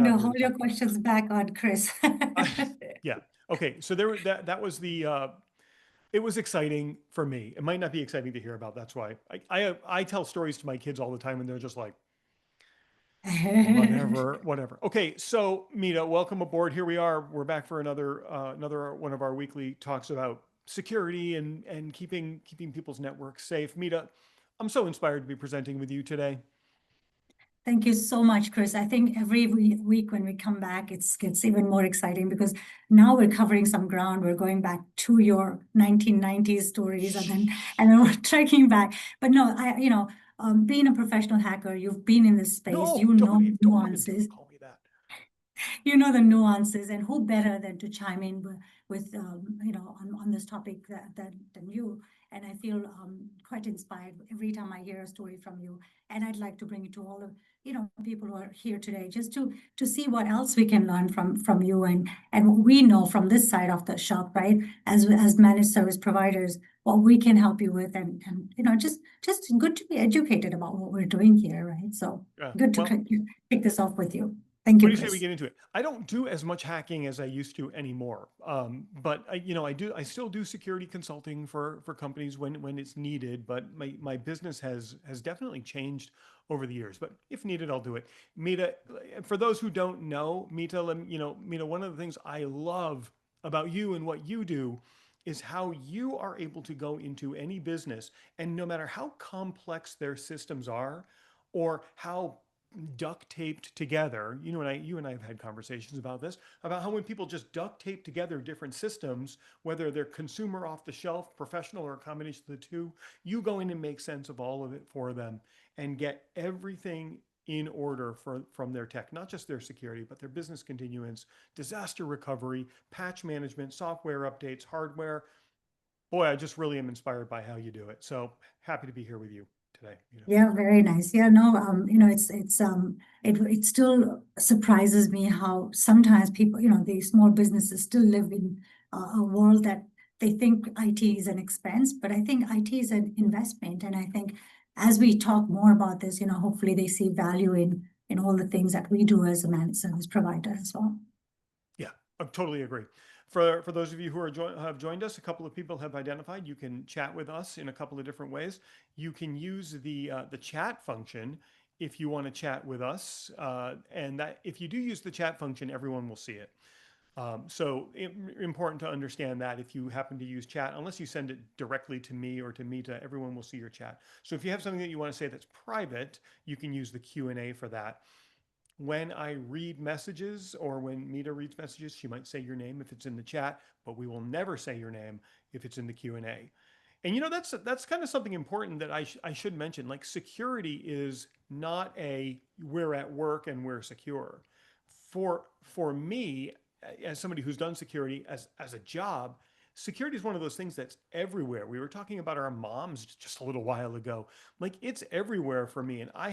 trying to not here to hold your talk about questions back on Chris. that. Yeah. Okay. So that was it was exciting for me. It might not be exciting to hear about. That's why I tell stories to my kids all the time and they're just like, whatever, whatever. Okay, so Mita, welcome aboard. Here we are. We're back for another one of our weekly talks about security and keeping people's networks safe. Mita, I'm so inspired to be presenting with you today. Thank you so much, Chris. I think every week when we come back, it gets even more exciting because now we're covering some ground. We're going back to your 1990s stories and then we're trekking back. But no, being a professional hacker, you've been in this space, No, you know don't even dare nuances. call me that. You know the nuances, and who better than to chime in with on this topic than you. And I feel quite inspired every time I hear a story from you, and I'd like to bring it to all of people who are here today, just to see what else we can learn from you, and what we know from this side of the shop, right, as managed service providers, what we can help you with, and just good to be educated about what we're doing here, right? So good to Well, kick this off with you. Thank what you, do you say we Chris. get into it? I don't do as much hacking as I used to anymore. But I still do security consulting for companies when it's needed, but my business has definitely changed over the years, but if needed, I'll do it. Mita, for those who don't know, Mita, Mita, one of the things I love about you and what you do is how you are able to go into any business, and no matter how complex their systems are or how duct taped together. You and I have had conversations about this, about how when people just duct tape together different systems, whether they're consumer off the shelf, professional, or a combination of the two, you go in and make sense of all of it for them and get everything in order from their tech, not just their security, but their business continuance, disaster recovery, patch management, software updates, hardware. Boy, I just really am inspired by how you do it. So happy to be here with you today. Yeah, very nice. Yeah, no, it still surprises me how sometimes people, these small businesses still live in a world that they think IT is an expense, but I think IT is an investment. And I think as we talk more about this, hopefully they see value in all the things that we do as a managed service provider as well. Yeah, I totally agree. For those of you who have joined us, a couple of people have identified you can chat with us in a couple of different ways. You can use the chat function if you want to chat with us, and that if you do use the chat function, everyone will see it. Important to understand that if you happen to use chat, unless you send it directly to me or to Mita, everyone will see your chat. So if you have something that you want to say that's private, you can use the Q&A for that. When I read messages or when Mita reads messages, she might say your name if it's in the chat, but we will never say your name if it's in the Q&A. And that's kind of something important that I should mention. Like, security is not a we're at work and we're secure. For me, as somebody who's done security as a job, security is one of those things that's everywhere. We were talking about our moms just a little while ago. Like, it's everywhere for me. And I'm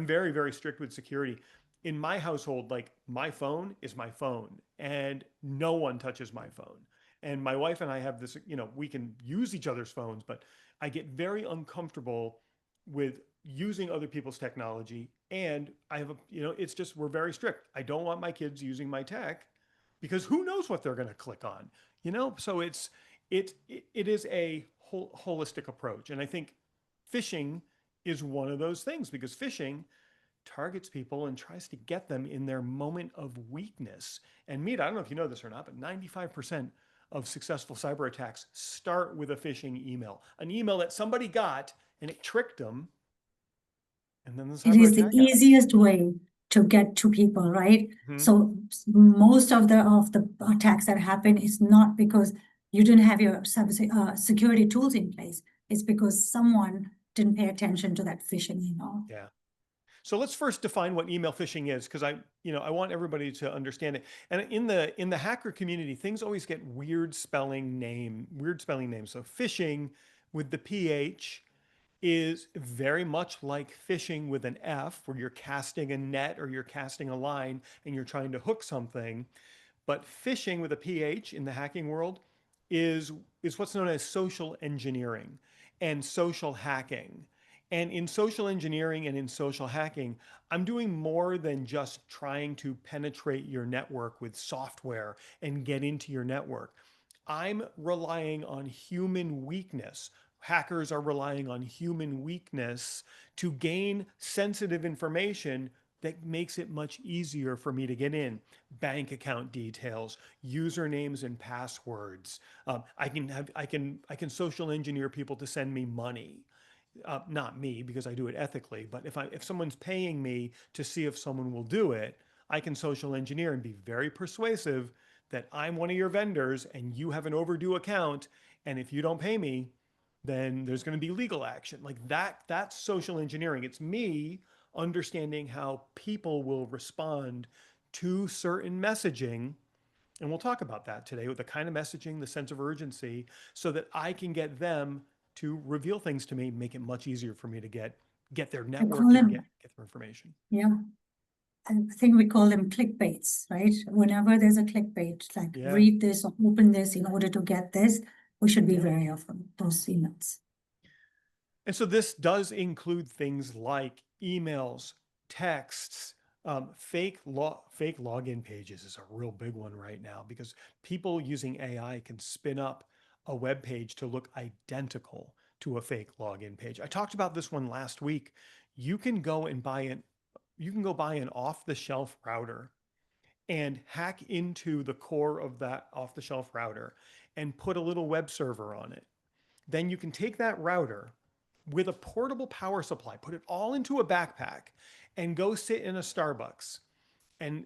very, very strict with security. In my household, like, my phone is my phone and no one touches my phone. And my wife and I have this, we can use each other's phones, but I get very uncomfortable with using other people's technology. And I have it's just, we're very strict. I don't want my kids using my tech because who knows what they're going to click on, So it is a holistic approach. And I think phishing is one of those things, because phishing targets people and tries to get them in their moment of weakness. And Meet, I don't know if you know this or not, but 95% of successful cyber attacks start with a phishing email, an email that somebody got and it tricked them. And then the It cyber is the attack happened. easiest way to get to people, right? Mm-hmm. So most of the attacks that happen is not because you didn't have your security tools in place. It's because someone didn't pay attention to that phishing email. Yeah. So let's first define what email phishing is, because I want everybody to understand it. And in the hacker community, things always get weird spelling names. So phishing with the PH is very much like fishing with an F, where you're casting a net or you're casting a line and you're trying to hook something. But phishing with a PH in the hacking world is what's known as social engineering and social hacking. And in social engineering and in social hacking, I'm doing more than just trying to penetrate your network with software and get into your network. I'm relying on human weakness. Hackers are relying on human weakness to gain sensitive information that makes it much easier for me to get in. Bank account details, usernames and passwords. I can social engineer people to send me money. Not me because I do it ethically, but if someone's paying me to see if someone will do it, I can social engineer and be very persuasive that I'm one of your vendors and you have an overdue account, and if you don't pay me, then there's going to be legal action. Like that's social engineering. It's me understanding how people will respond to certain messaging, and we'll talk about that today with the kind of messaging, the sense of urgency, so that I can get them to reveal things to me, make it much easier for me to get their I call network and them, get their information. yeah, I think we call them clickbaits, right? Whenever there's a clickbait, like Yeah. read this or open this in order to get this, we should be wary of those emails. And so this does include things like emails, texts, fake login pages is a real big one right now because people using AI can spin up a web page to look identical to a fake login page. I talked about this one last week. You can go and buy an off-the-shelf router and hack into the core of that off-the-shelf router and put a little web server on it. Then you can take that router with a portable power supply, put it all into a backpack, and go sit in a Starbucks. And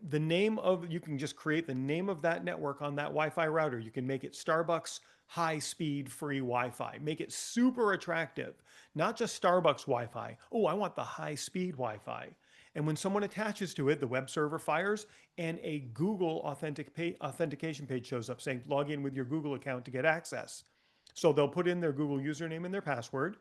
you can just create the name of that network on that Wi-Fi router. You can make it Starbucks high speed free Wi-Fi. Make it super attractive, not just Starbucks Wi-Fi. Oh, I want the high speed Wi-Fi. And when someone attaches to it, the web server fires and a Google authentication page shows up saying, log in with your Google account to get access. So they'll put in their Google username and their password.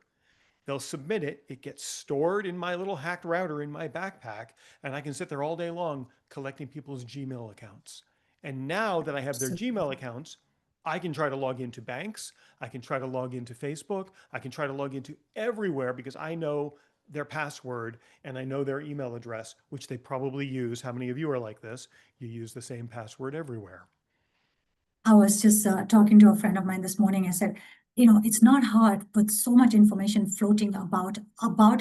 They'll submit it. It gets stored in my little hacked router in my backpack, and I can sit there all day long collecting people's Gmail accounts. And now that I have their Gmail Absolutely. accounts, I can try to log into banks. I can try to log into Facebook. I can try to log into everywhere because I know their password and I know their email address, which they probably use. How many of you are like this? You use the same password everywhere. I was just talking to a friend of mine this morning. I said, it's not hard with so much information floating about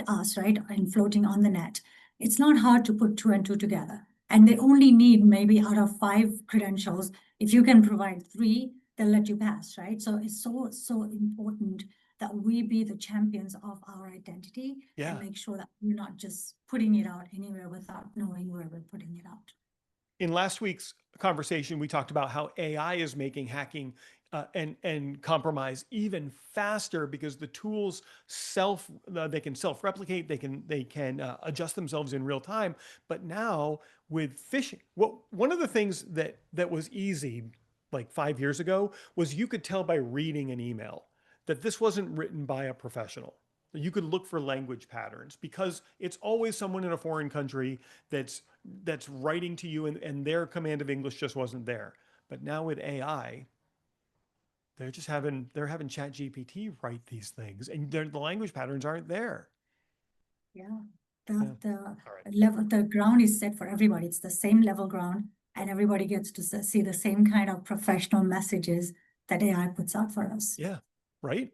us, right? And floating on the net. It's not hard to put two and two together. And they only need maybe out of 5 credentials. If you can provide 3, they'll let you pass, right? So it's so important that we be the champions of our identity and Yeah. make sure that we're not just putting it out anywhere without knowing where we're putting it out. In last week's conversation, we talked about how AI is making hacking and compromise even faster because the tools they can self replicate, they can adjust themselves in real time. But now with phishing, one of the things that was easy like 5 years ago was you could tell by reading an email that this wasn't written by a professional. You could look for language patterns because it's always someone in a foreign country that's that's writing to you and their command of English just wasn't there. But now with AI, they're having Chat GPT write these things and the language patterns aren't there. Yeah, Yeah. All right. the ground is set for everybody. It's the same level ground, and everybody gets to see the same kind of professional messages that AI puts out for us. Yeah. Right.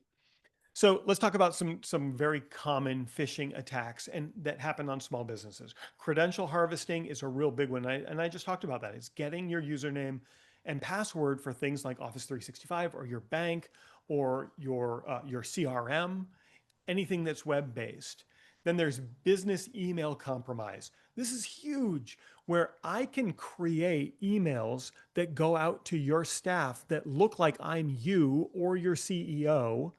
So let's talk about some very common phishing attacks and that happen on small businesses. Credential harvesting is a real big one. And I just talked about that. It's getting your username and password for things like Office 365 or your bank or your CRM, anything that's web based. Then there's business email compromise. This is huge, where I can create emails that go out to your staff that look like I'm you or your CEO,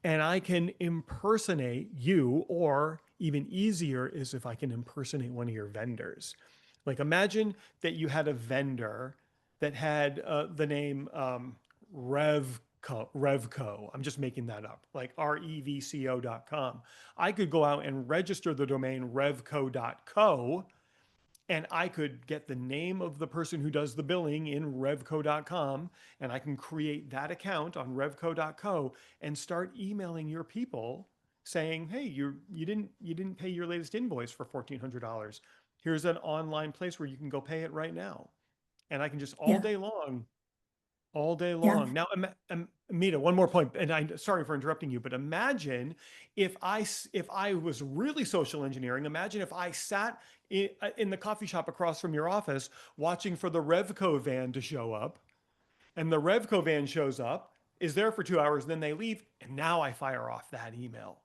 and I can impersonate you, or even easier is if I can impersonate one of your vendors. Like imagine that you had a vendor that had the name Revco. I'm just making that up, like revco.com. I could go out and register the domain revco.co, and I could get the name of the person who does the billing in revco.com, and I can create that account on revco.co and start emailing your people saying, "Hey, you didn't pay your latest invoice for $1,400. Here's an online place where you can go pay it right now." And I can just Yeah, all day yeah, long. Now, Mita, one more point, and I'm sorry for interrupting you, but imagine if I was really social engineering. Imagine if I sat in the coffee shop across from your office watching for the Revco van to show up, and the Revco van shows up, is there for 2 hours, then they leave, and now I fire off that email.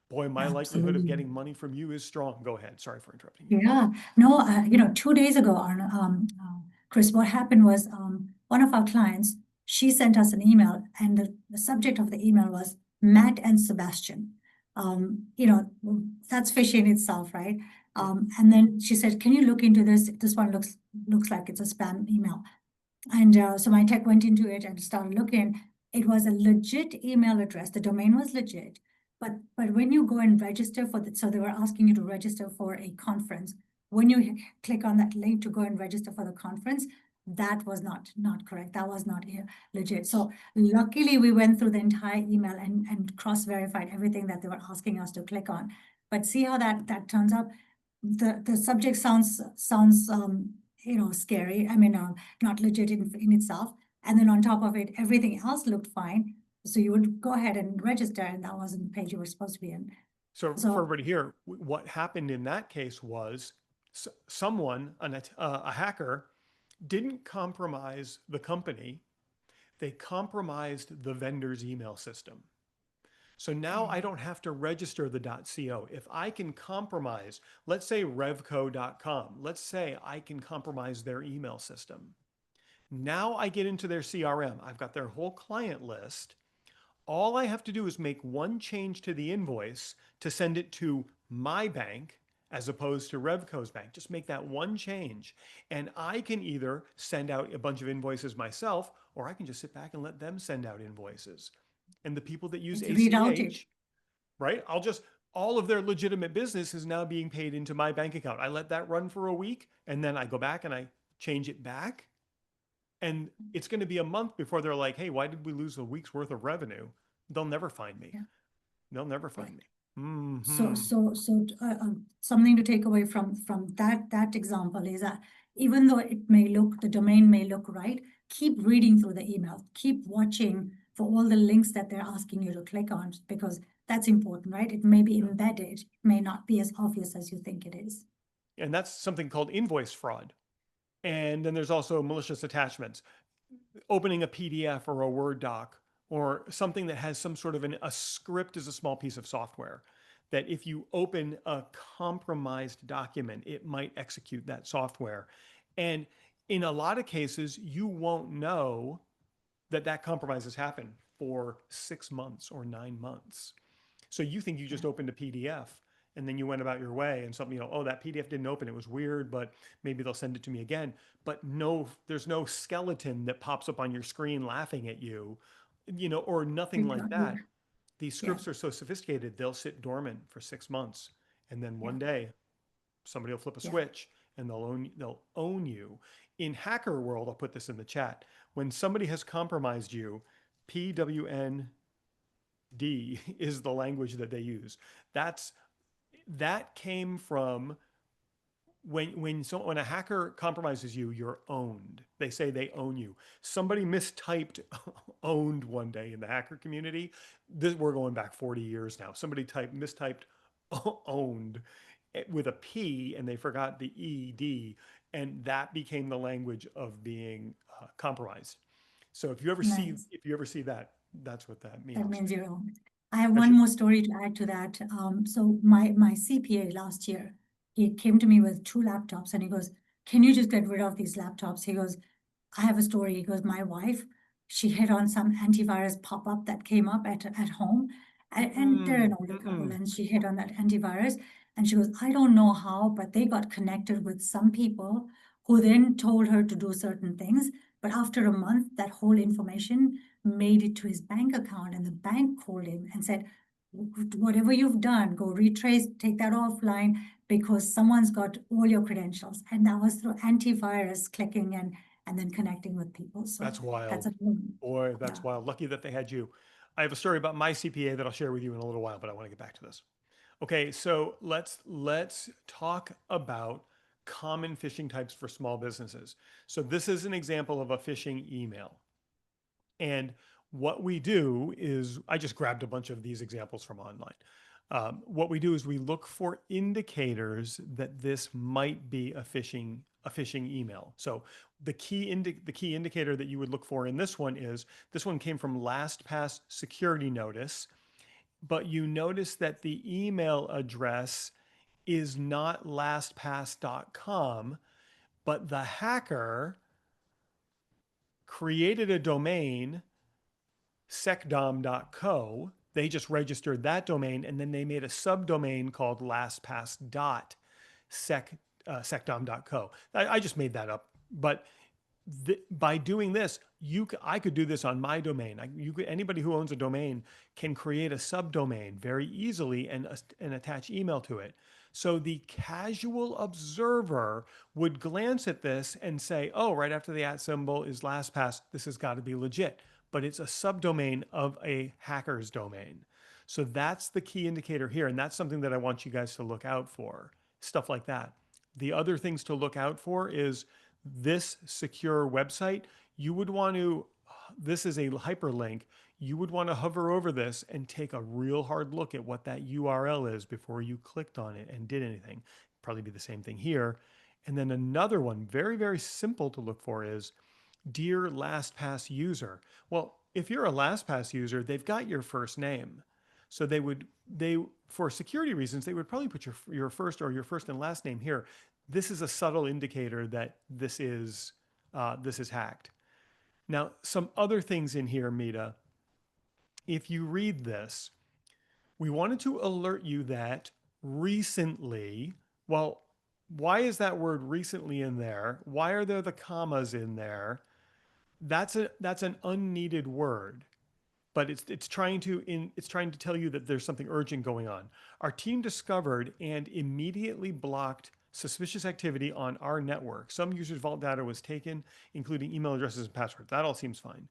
Boy, my likelihood of absolutely. getting money from you is strong. Go ahead. Sorry for interrupting you. Yeah, no, 2 days ago, Chris, what happened was one of our clients, she sent us an email, and the subject of the email was Matt and Sebastian. That's phishing itself, right? Yeah. And then she said, "Can you look into this? This one looks like it's a spam email." And so my tech went into it and started looking. It was a legit email address. The domain was legit. But when you go and register for the, so they were asking you to register for a conference. When you click on that link to go and register for the conference, that was not correct. That was not legit. So luckily we went through the entire email and cross-verified everything that they were asking us to click on. But see how that turns out. The subject sounds scary. I mean, not legit in itself. And then on top of it, everything else looked fine. So you would go ahead and register, and that wasn't the page you were supposed to be in. So for So everybody here, what happened in that case was someone, a hacker, didn't compromise the company. They compromised the vendor's email system. So now I okay, don't have to register the .co. If I can compromise, let's say revco.com, let's say I can compromise their email system. Now I get into their CRM. I've got their whole client list. All I have to do is make one change to the invoice to send it to my bank as opposed to Revco's bank. Just make that one change. And I can either send out a bunch of invoices myself, or I can just sit back and let them send out invoices. And the people that use it's rerouted. ACH, right? All of their legitimate business is now being paid into my bank account. I let that run for a week, and then I go back and I change it back. And it's going to be a month before they're like, "Hey, why did we lose a week's worth of revenue?" They'll never find me. Yeah, They'll never find right. me. So, Hmm. something to take away from that example is that even though the domain may look right, keep reading through the email, keep watching for all the links that they're asking you to click on, because that's important, right? It may be Yeah. embedded, it may not be as obvious as you think it is. And that's something called invoice fraud. And then there's also malicious attachments. Opening a PDF or a Word doc or something that has some sort of a script is a small piece of software that if you open a compromised document, it might execute that software. And in a lot of cases, you won't know that that compromise has happened for 6 months or 9 months. So you think you Yeah, just opened a PDF and then you went about your way and something, oh, that PDF didn't open. It was weird, but maybe they'll send it to me again. But no, there's no skeleton that pops up on your screen laughing at you, or nothing we've like got you. that. These Yeah, scripts are so sophisticated, they'll sit dormant for 6 months. And then yeah, one day somebody will flip a yeah. switch and they'll own you. In hacker world, I'll put this in the chat. When somebody has compromised you, PWND is the language that they use. That's that came from when a hacker compromises you, you're owned. They say they own you. Somebody mistyped owned one day in the hacker community. We're going back 40 years now. Somebody mistyped owned with a P and they forgot the ED, and that became the language of being compromised. So Nice. if you ever see that, that's what that That means. means you're owned. I have I one should. more story to add to that. So my CPA last year, he came to me with 2 laptops and he goes, "Can you just get rid of these laptops?" He goes, "I have a story." He goes, "My wife, she hit on some antivirus pop-up that came up at home, and they're an Mm-mm, older couple, mm-mm. and she hit on that antivirus, and she goes, I don't know how, but they got connected with some people who then told her to do certain things. But after a month, that whole information made it to his bank account, and the bank called him and said, whatever you've done, go retrace, take that offline, because someone's got all your credentials." And that was through antivirus clicking and then connecting with people. So That's that's wild. a Boy, yeah, that's wild. Lucky that they had you. I have a story about my CPA that I'll share with you in a little while, but I want to get back to this. Okay, so let's talk about common phishing types for small businesses. So this is an example of a phishing email. And what we do is, I just grabbed a bunch of these examples from online. What we do is we look for indicators that this might be a phishing email. So the key indicator that you would look for in this one is, this one came from LastPass security notice, but you notice that the email address is not lastpass.com, but the hacker created a domain, secdom.co. They just registered that domain, and then they made a subdomain called lastpass.secdom.co. I just made that up, but by doing this, I could do this on my domain. Anybody who owns a domain can create a subdomain very easily and attach email to it. So the casual observer would glance at this and say, "Oh, right after the @ symbol is LastPass. This has got to be legit." But it's a subdomain of a hacker's domain. So that's the key indicator here, and that's something that I want you guys to look out for. Stuff like that. The other things to look out for is this secure website. You would want to, this is a hyperlink. You would want to hover over this and take a real hard look at what that URL is before you clicked on it and did anything. Probably be the same thing here. And then another one, very, very simple to look for, is "Dear LastPass user." Well, if you're a LastPass user, they've got your first name. So for security reasons, they would probably put your first or your first and last name here. This is a subtle indicator that this is hacked. Now, some other things in here, Mita. If you read this, we wanted to alert you that recently, well, why is that word recently in there? Why are there the commas in there? That's an unneeded word, but it's trying to tell you that there's something urgent going on. Our team discovered and immediately blocked suspicious activity on our network. Some users' vault data was taken, including email addresses and passwords. That all seems fine.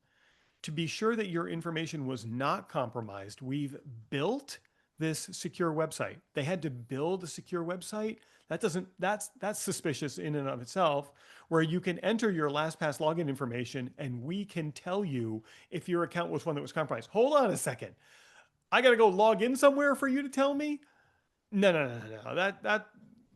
To be sure that your information was not compromised, we've built this secure website. They had to build a secure website. That's suspicious in and of itself, where you can enter your LastPass login information and we can tell you if your account was one that was compromised. Hold on a second. I got to go log in somewhere for you to tell me? No.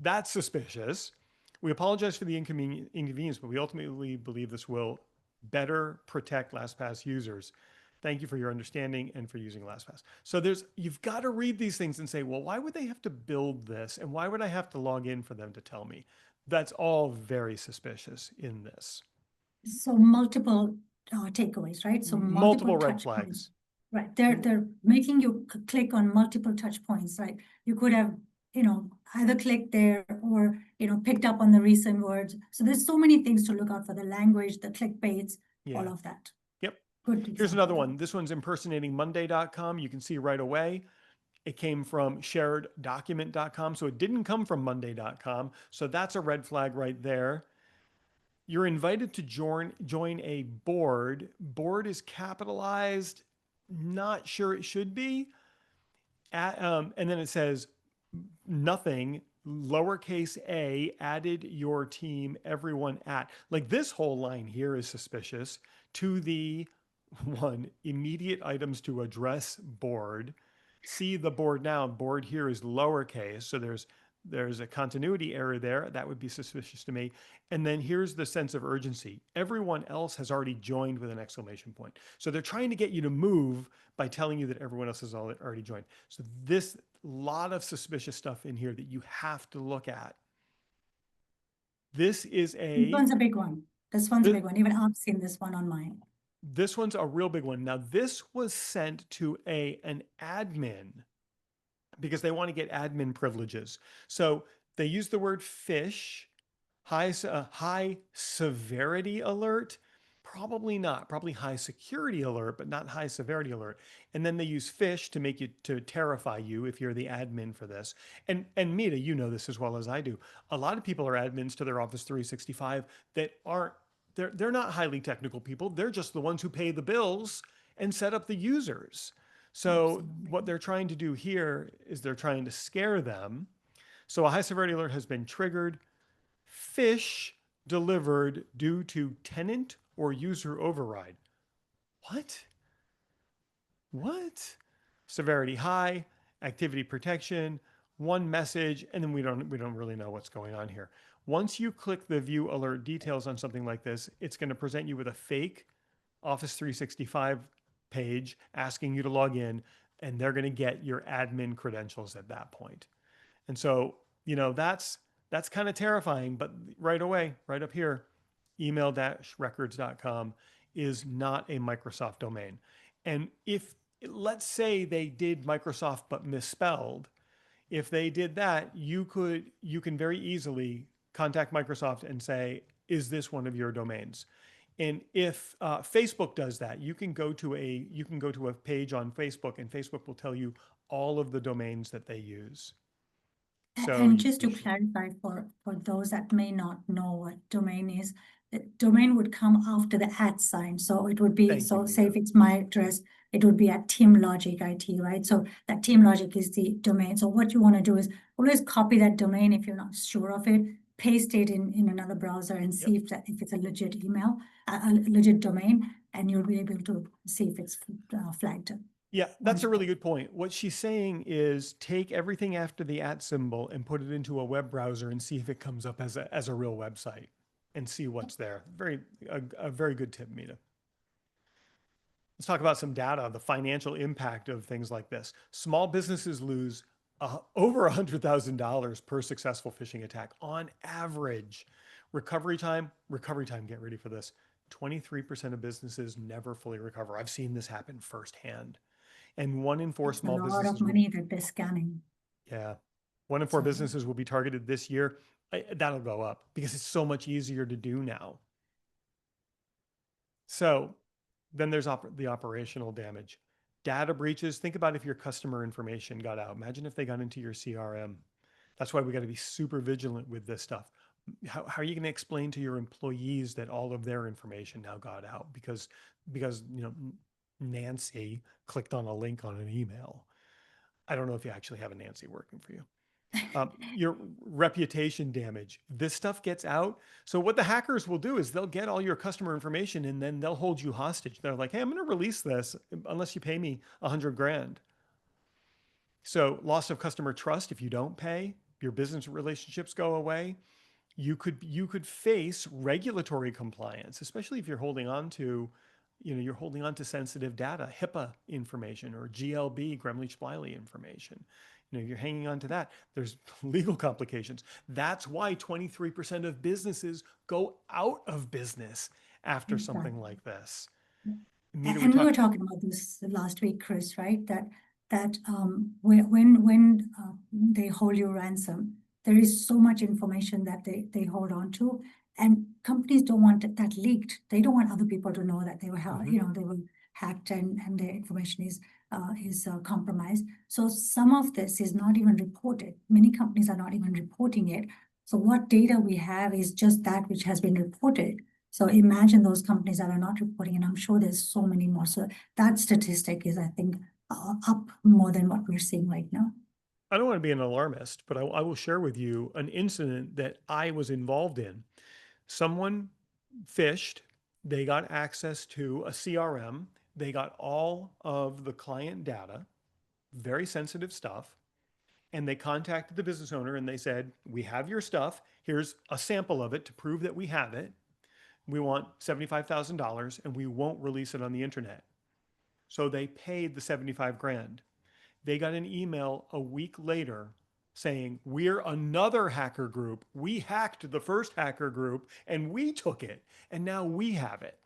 That's suspicious. We apologize for the inconvenience, but we ultimately believe this will better protect LastPass users. Thank you for your understanding and for using LastPass. So you've got to read these things and say, well, why would they have to build this? And why would I have to log in for them to tell me? That's all very suspicious in this. So multiple takeaways, right? So Multiple multiple red touch flags. points. Right. They're making you click on multiple touch points, right? You could have, either clicked there or, picked up on the recent words. So there's so many things to look out for: the language, the clickbaits, all of that. Yep. Good Here's another example. one. This one's impersonating Monday.com. You can see right away. It came from shareddocument.com. So it didn't come from Monday.com. So that's a red flag right there. You're invited to join a board. Board is capitalized. Not sure it should be. And then it says nothing, lowercase a, added your team, everyone at. Like, this whole line here is suspicious. To the one, immediate items to address board. See the board now. Board here is lowercase. So there's a continuity error there. That would be suspicious to me. And then here's the sense of urgency. Everyone else has already joined with an exclamation point. So they're trying to get you to move by telling you that everyone else has already joined. So this lot of suspicious stuff in here that you have to look at. This one's a big one. This one's a big one. Even I've seen this one on mine. This one's a real big one. Now, this was sent to an admin because they want to get admin privileges. So they use the word phish, high severity alert. Probably not. Probably high security alert, but not high severity alert. And then they use phish to make you, to terrify you if you're the admin for this. And Mita, you know this as well as I do. A lot of people are admins to their Office 365 that aren't, they're not highly technical people. They're just the ones who pay the bills and set up the users. So what Absolutely. they're trying to do here is they're trying to scare them. So a high severity alert has been triggered. Fish delivered due to tenant or user override. What? What? Severity high, activity protection, one message, and then we don't really know what's going on here. Once you click the view alert details on something like this, it's going to present you with a fake Office 365 page asking you to log in, and they're going to get your admin credentials at that point. And so, that's kind of terrifying, but right away, right up here, email-records.com is not a Microsoft domain. And if let's say they did Microsoft but misspelled, if they did that, you can very easily contact Microsoft and say, is this one of your domains? And if Facebook does that, you can go to a page on Facebook, and Facebook will tell you all of the domains that they use. So And just to clarify for those that may not know what domain is, the domain would come after the at sign. So it would be, thank you, so say Mita. if it's my address, it would be at Team Logic IT, right? So that Team Logic is the domain. So what you want to do is always copy that domain if you're not sure of it, paste it in another browser and Yep. see if it's a legit email, a legit domain, and you'll be able to see if it's flagged Yeah, that's once a you really good point. What she's saying is take everything after the at symbol and put it into a web browser and see if it comes up as a real website and see what's there. A very good tip, Mita. Let's talk about some data, the financial impact of things like this. Small businesses lose over $100,000 per successful phishing attack on average. Recovery time, get ready for this. 23% of businesses never fully recover. I've seen this happen firsthand. And one in four It's a small lot of businesses will, money that they're scanning. yeah, one in four So businesses will be targeted this year. That'll go up because it's so much easier to do now. So then there's the operational damage. Data breaches. Think about if your customer information got out. Imagine if they got into your CRM. That's why we got to be super vigilant with this stuff. How are you going to explain to your employees that all of their information now got out because Nancy clicked on a link on an email? I don't know if you actually have a Nancy working for you. Your reputation damage. This stuff gets out. So what the hackers will do is they'll get all your customer information and then they'll hold you hostage. They're like, "Hey, I'm going to release this unless you pay me 100 grand." So loss of customer trust. If you don't pay, your business relationships go away. You could face regulatory compliance, especially if you're holding on to sensitive data, HIPAA information or GLB, Gremlich-Bliley information. You're hanging on to that. There's legal complications. That's why 23% of businesses go out of business after something exactly. like this. Mita, we And we were talked. talking about this last week, Chris, right? That when they hold you ransom, there is so much information that they hold on to, and companies don't want that leaked. They don't want other people to know that they were Mhm. they were hacked and their information is compromised. So some of this is not even reported. Many companies are not even reporting it. So what data we have is just that which has been reported. So imagine those companies that are not reporting, and I'm sure there's so many more. So that statistic is, I think, up more than what we're seeing right now. I don't want to be an alarmist, but I will share with you an incident that I was involved in. Someone fished, they got access to a CRM, they got all of the client data, very sensitive stuff, and they contacted the business owner and they said, "We have your stuff. Here's a sample of it to prove that we have it. We want $75,000 and we won't release it on the internet." So they paid the 75 grand. They got an email a week later saying, "We're another hacker group. We hacked the first hacker group and we took it. And now we have it."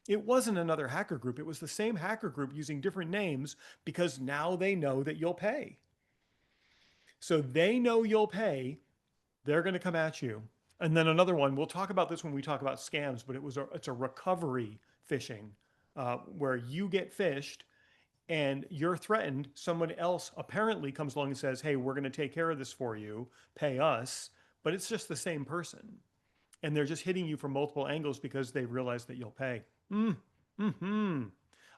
It wasn't another hacker group. It was the same hacker group using different names because now they know that you'll pay. So they know you'll pay. They're going to come at you. And then another one, we'll talk about this when we talk about scams, but it's a recovery phishing where you get phished and you're threatened. Someone else apparently comes along and says, "Hey, we're going to take care of this for you, pay us." But it's just the same person. And they're just hitting you from multiple angles because they realize that you'll pay. Mm, hmm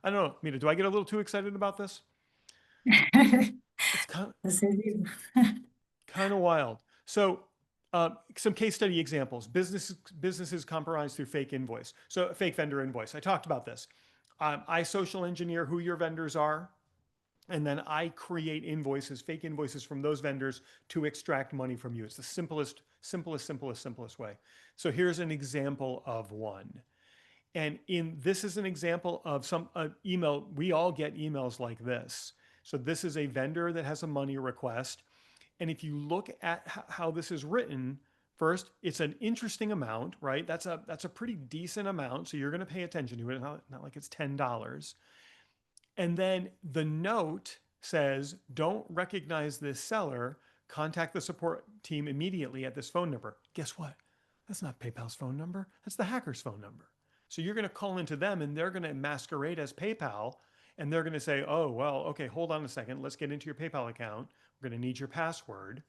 I don't know, Mita, do I get a little too excited about this? It's This is you. kind of wild. So, some case study examples: businesses compromised through fake invoice, so fake vendor invoice. I talked about this. I social engineer who your vendors are, and then I create invoices, fake invoices from those vendors to extract money from you. It's the simplest way. So here's an example of one. And this is an example of some email. We all get emails like this. So this is a vendor that has a money request. And if you look at how this is written, first, it's an interesting amount, right? That's a pretty decent amount. So you're going to pay attention to it. Not like it's $10. And then the note says, don't recognize this seller. Contact the support team immediately at this phone number. Guess what? That's not PayPal's phone number. That's the hacker's phone number. So you're going to call into them and they're going to masquerade as PayPal and they're going to say, oh, well, okay, hold on a second. Let's get into your PayPal account. We're going to need your password.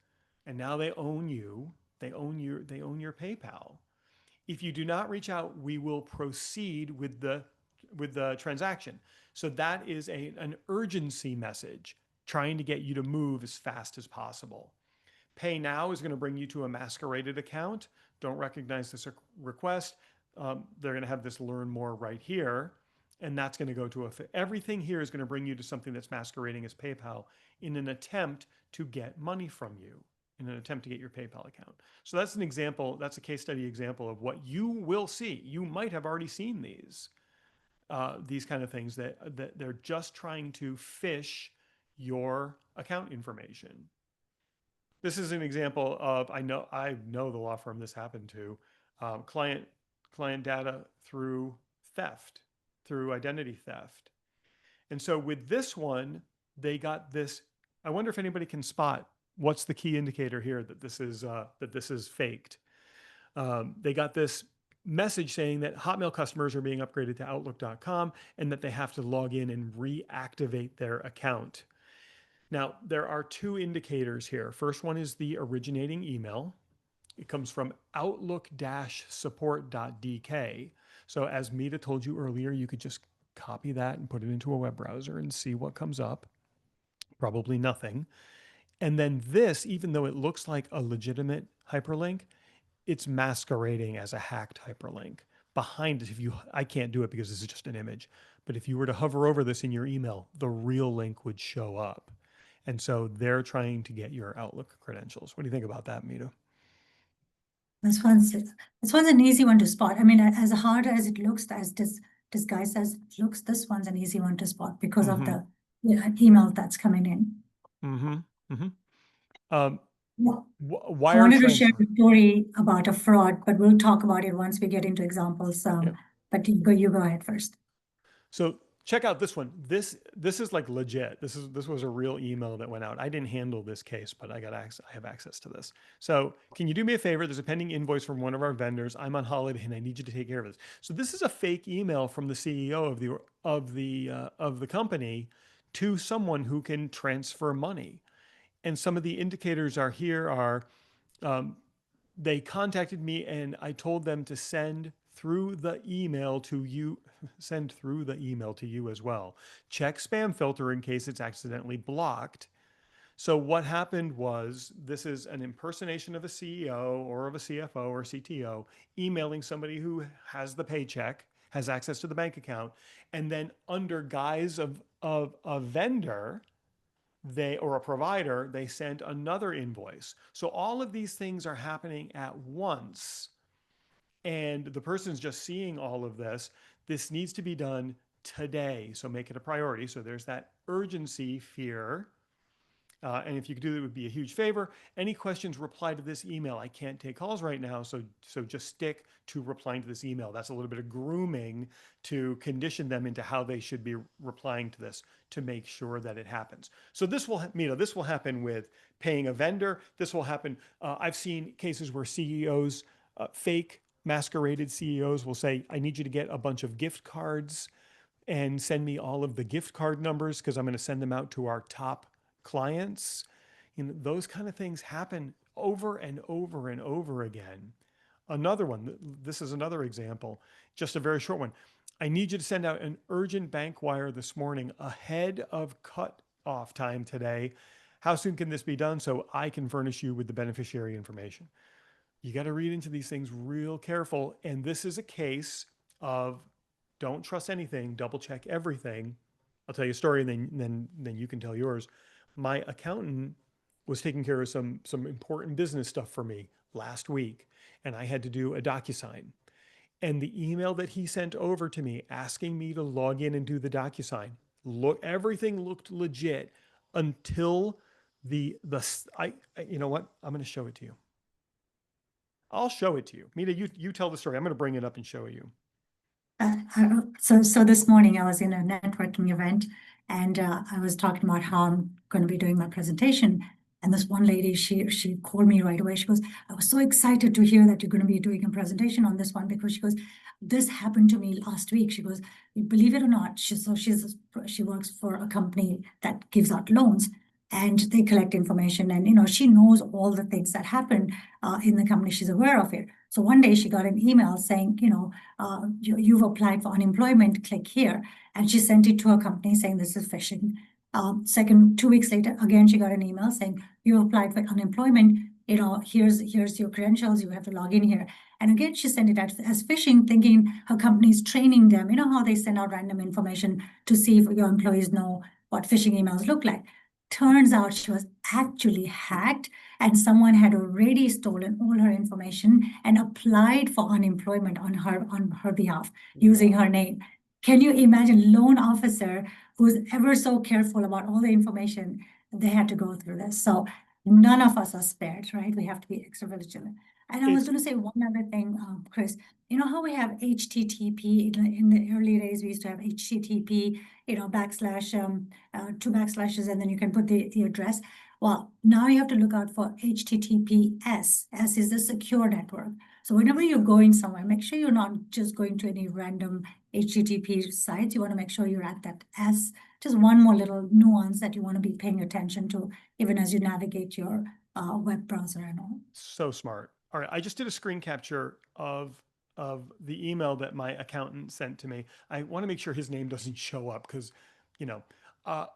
And now they own you. They own your PayPal. If you do not reach out, we will proceed with the transaction. So that is an urgency message trying to get you to move as fast as possible. Pay now is going to bring you to a masqueraded account. Don't recognize this request. They're going to have this learn more right here. And that's going to go to everything here is going to bring you to something that's masquerading as PayPal in an attempt to get money from you, in an attempt to get your PayPal account. So that's an example. That's a case study example of what you will see. You might have already seen these kind of things that they're just trying to phish your account information. This is an example of I know the law firm this happened to, client data through theft, through identity theft. And so with this one, they got this. I wonder if anybody can spot what's the key indicator here that this is faked. They got this message saying that Hotmail customers are being upgraded to Outlook.com and that they have to log in and reactivate their account. Now, there are two indicators here. First one is the originating email. It comes from outlook-support.dk. So as Mita told you earlier, you could just copy that and put it into a web browser and see what comes up. Probably nothing. And then this, even though it looks like a legitimate hyperlink, it's masquerading as a hacked hyperlink. Behind it, I can't do it because this is just an image, but if you were to hover over this in your email, the real link would show up. And so they're trying to get your Outlook credentials. What do you think about that, Mita? This one's an easy one to spot. I mean, as hard as it looks, as disguised as it looks, this one's an easy one to spot because of Mm-hmm. the email that's coming in. Mm-hmm. Mm-hmm. Um, Yeah. I wire wanted to share transfer. a story about a fraud, but we'll talk about it once we get into examples. Yeah. But you go ahead first. So check out this one. This is like legit. This was a real email that went out. I didn't handle this case, but I have access to this. So can you do me a favor? There's a pending invoice from one of our vendors. I'm on holiday and I need you to take care of this. So this is a fake email from the CEO of the company to someone who can transfer money. And some of the indicators are here are they contacted me and I told them to send through the email to you, as well. Check spam filter in case it's accidentally blocked. So what happened was this is an impersonation of a CEO or of a CFO or CTO emailing somebody who has the paycheck, has access to the bank account, and then under guise of a vendor, or a provider, they sent another invoice. So all of these things are happening at once. And the person's just seeing all of this. This needs to be done today. So make it a priority. So there's that urgency fear. And if you could do that, it would be a huge favor. Any questions, reply to this email. I can't take calls right now, so just stick to replying to this email. That's a little bit of grooming to condition them into how they should be replying to this to make sure that it happens. So this will happen with paying a vendor. This will happen. I've seen cases where CEOs, fake masqueraded CEOs, will say, "I need you to get a bunch of gift cards and send me all of the gift card numbers because I'm going to send them out to our top clients." Those kind of things happen over and over and over again. Another one, this is another example, just a very short one. "I need you to send out an urgent bank wire this morning ahead of off time today. How soon can this be done so I can furnish you with the beneficiary information? You got to read into these things real careful. And this is a case of don't trust anything, double check everything. I'll tell you a story and then you can tell yours. My accountant was taking care of some important business stuff for me last week, and I had to do a DocuSign. And the email that he sent over to me asking me to log in and do the DocuSign, look, everything looked legit until you know what? I'm going to show it to you. I'll show it to you. Mita, you tell the story. I'm going to bring it up and show you. So this morning I was in a networking event and I was talking about how I'm going to be doing my presentation. And this one lady, she called me right away. She goes, I was so excited to hear that you're going to be doing a presentation on this one because she goes, this happened to me last week. She goes, believe it or not, she works for a company that gives out loans and they collect information. And, she knows all the things that happen in the company. She's aware of it. So one day she got an email saying, you've applied for unemployment, click here. And she sent it to her company saying this is phishing. 2 weeks later, again, she got an email saying you applied for unemployment. Here's your credentials. You have to log in here. And again, she sent it out as phishing, thinking her company is training them. You know how they send out random information to see if your employees know what phishing emails look like. Turns out she was actually hacked and someone had already stolen all her information and applied for unemployment on her behalf using her name. Can you imagine loan officer who's ever so careful about all the information? They had to go through this. So none of us are spared, right? We have to be extra vigilant. And I was going to say one other thing, Chris. You know how we have HTTP in the early days? We used to have HTTP, backslash, two backslashes, and then you can put the address. Well, now you have to look out for HTTPS. S is the secure network. So whenever you're going somewhere, make sure you're not just going to any random HTTP sites. You want to make sure you're at that S. Just one more little nuance that you want to be paying attention to, even as you navigate your web browser and all. So smart. All right, I just did a screen capture of the email that my accountant sent to me. I want to make sure his name doesn't show up because,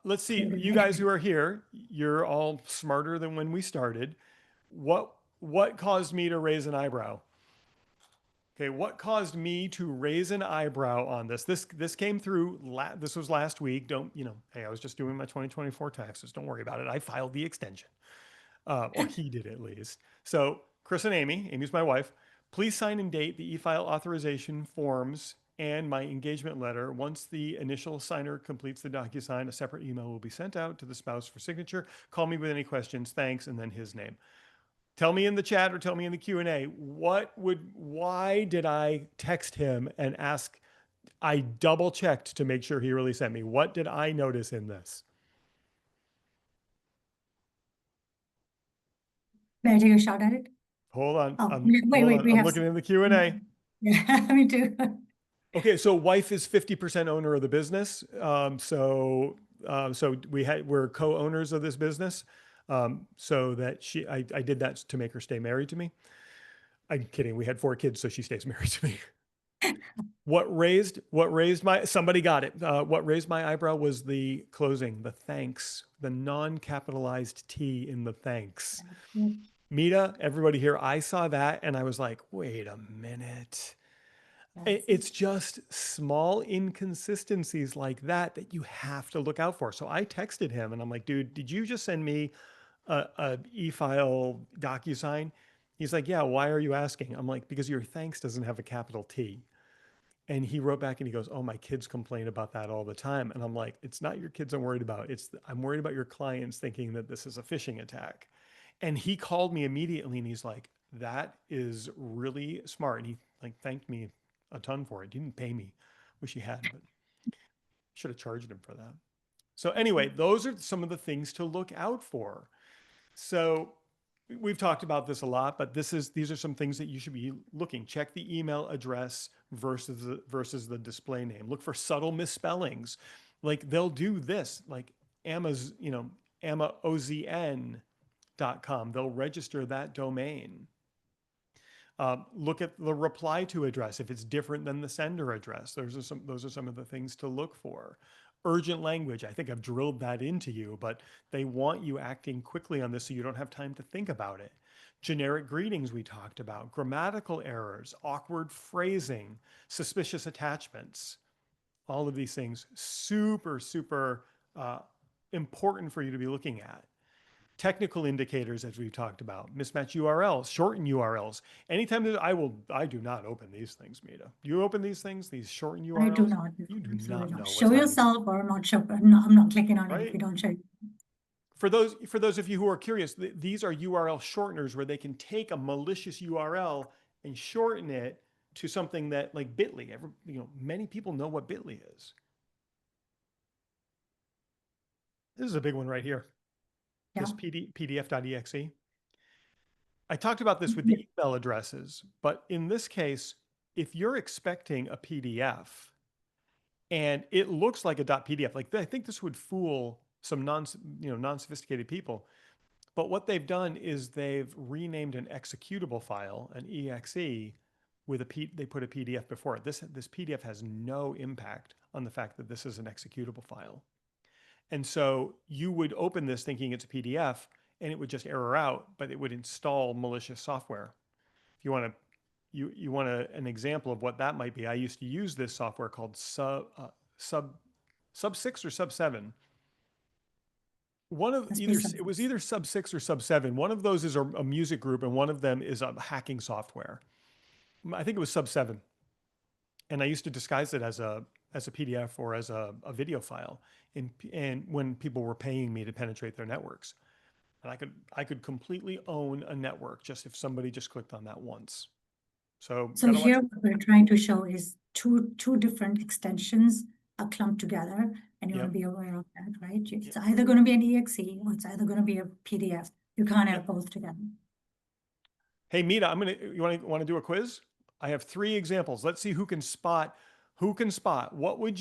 let's see. You guys who are here, you're all smarter than when we started. What caused me to raise an eyebrow? Okay, what caused me to raise an eyebrow on this? This came through. This was last week. Don't Hey, I was just doing my 2024 taxes. Don't worry about it. I filed the extension. Or he did at least. So Chris and Amy's my wife, please sign and date the e-file authorization forms and my engagement letter. Once the initial signer completes the DocuSign, a separate email will be sent out to the spouse for signature. Call me with any questions. Thanks. And then his name. Tell me in the chat or tell me in the Q&A, why did I text him and ask, I double checked to make sure he really sent me. What did I notice in this? May I take a shot at it? Hold on. Oh, wait, we I'm have looking in the Q&A. Yeah, me too. Okay, so wife is 50% owner of the business. So we're co-owners of this business. So that I did that to make her stay married to me. I'm kidding. We had 4 kids, so she stays married to me. What raised my, somebody got it. What raised my eyebrow was the closing, the thanks, the non-capitalized T in the thanks. Mita, everybody here, I saw that and I was like, wait a minute. It's just small inconsistencies like that you have to look out for. So I texted him and I'm like, dude, did you just send me a e-file DocuSign? He's like, yeah, why are you asking? I'm like, because your thanks doesn't have a capital T. And he wrote back and he goes, oh, my kids complain about that all the time. And I'm like, it's not your kids I'm worried about. I'm worried about your clients thinking that this is a phishing attack. And he called me immediately and he's like, that is really smart. And he thanked me a ton for it. He didn't pay me. Wish he had, but should have charged him for that. So anyway, those are some of the things to look out for. So we've talked about this a lot, but these are some things that you should be looking. Check the email address versus the display name. Look for subtle misspellings. Like they'll do this, like AmaOZN.com. They'll register that domain. Look at the reply to address if it's different than the sender address. Those are some of the things to look for. Urgent language. I think I've drilled that into you, but they want you acting quickly on this so you don't have time to think about it. Generic greetings we talked about, grammatical errors, awkward phrasing, suspicious attachments, all of these things super, super important for you to be looking at. Technical indicators, as we've talked about, mismatch URLs, shorten URLs. Anytime that I do not open these things, Mita. Do you open these things, these shortened I do URLs? not, no, You do absolutely not not. know Show what's happening, yourself or I'm not sure, no, I'm not clicking on it if right? you don't show. For those of you who are curious, these are URL shorteners where they can take a malicious URL and shorten it to something that like Bitly. Many people know what Bitly is. This is a big one right here. Yeah. This PDF.exe. I talked about this with Yeah. the email addresses, but in this case, if you're expecting a PDF and it looks like a .pdf, like I think this would fool some non-sophisticated people. But what they've done is they've renamed an executable file, an exe, with they put a PDF before it. This PDF has no impact on the fact that this is an executable file. And so you would open this thinking it's a PDF and it would just error out, but it would install malicious software. If you want to, you want an example of what that might be. I used to use this software called Sub 6 or Sub 7. Must be It was either Sub 6 or Sub 7. One of those is a music group and one of them is a hacking software. I think it was Sub 7. And I used to disguise it as a PDF or as a video file, and when people were paying me to penetrate their networks, and I could completely own a network just if somebody just clicked on that once. So So here what we're trying to show is two different extensions are clumped together, and you want to be aware of that, right? It's either going to be an exe or it's either going to be a PDF. You can't have both together. Hey, Mita, you want to do a quiz? I have 3 examples. Let's see who can spot. What would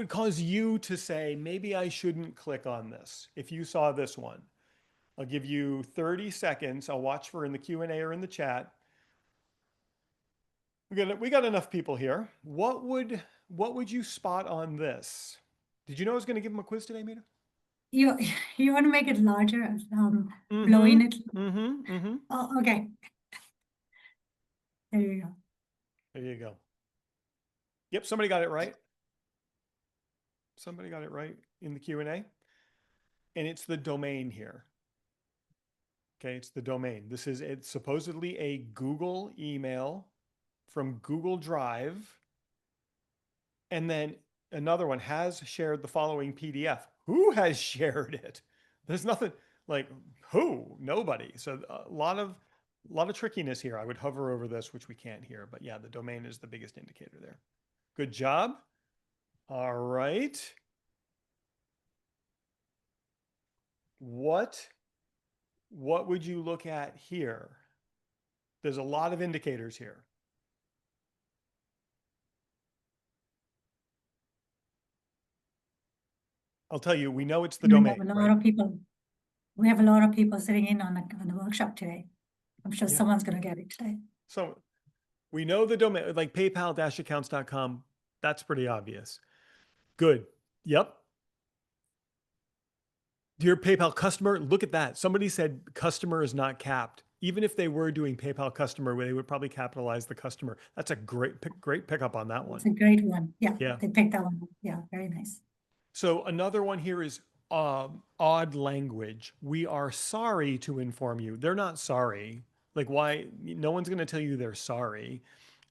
cause you to say, maybe I shouldn't click on this if you saw this one? I'll give you 30 seconds. I'll watch for in the Q&A or in the chat. We got enough people here. What would you spot on this? Did you know I was going to give them a quiz today, Mita? You want to make it larger, blowing it. Oh, okay. There you go. There you go. Yep, somebody got it right. Somebody got it right in the Q&A. And it's the domain here. Okay, it's the domain. It's supposedly a Google email from Google Drive. And then another one has shared the following PDF. Who has shared it? There's nothing like who, nobody. So a lot of trickiness here. I would hover over this, which we can't hear, but yeah, the domain is the biggest indicator there. Good job. All right. What would you look at here? There's a lot of indicators here. I'll tell you, we know it's the domain. We have a lot of people. We have a lot of people sitting in on the workshop today. I'm sure someone's going to get it today. So we know the domain, like PayPal-accounts.com. That's pretty obvious. Good. Yep. Dear PayPal customer, look at that. Somebody said customer is not capped. Even if they were doing PayPal customer, they would probably capitalize the customer. That's a great pickup on that one. It's a great one. Yeah, Yeah. they picked that one. Yeah, very nice. So another one here is odd language. We are sorry to inform you. They're not sorry. Like why? No one's going to tell you they're sorry.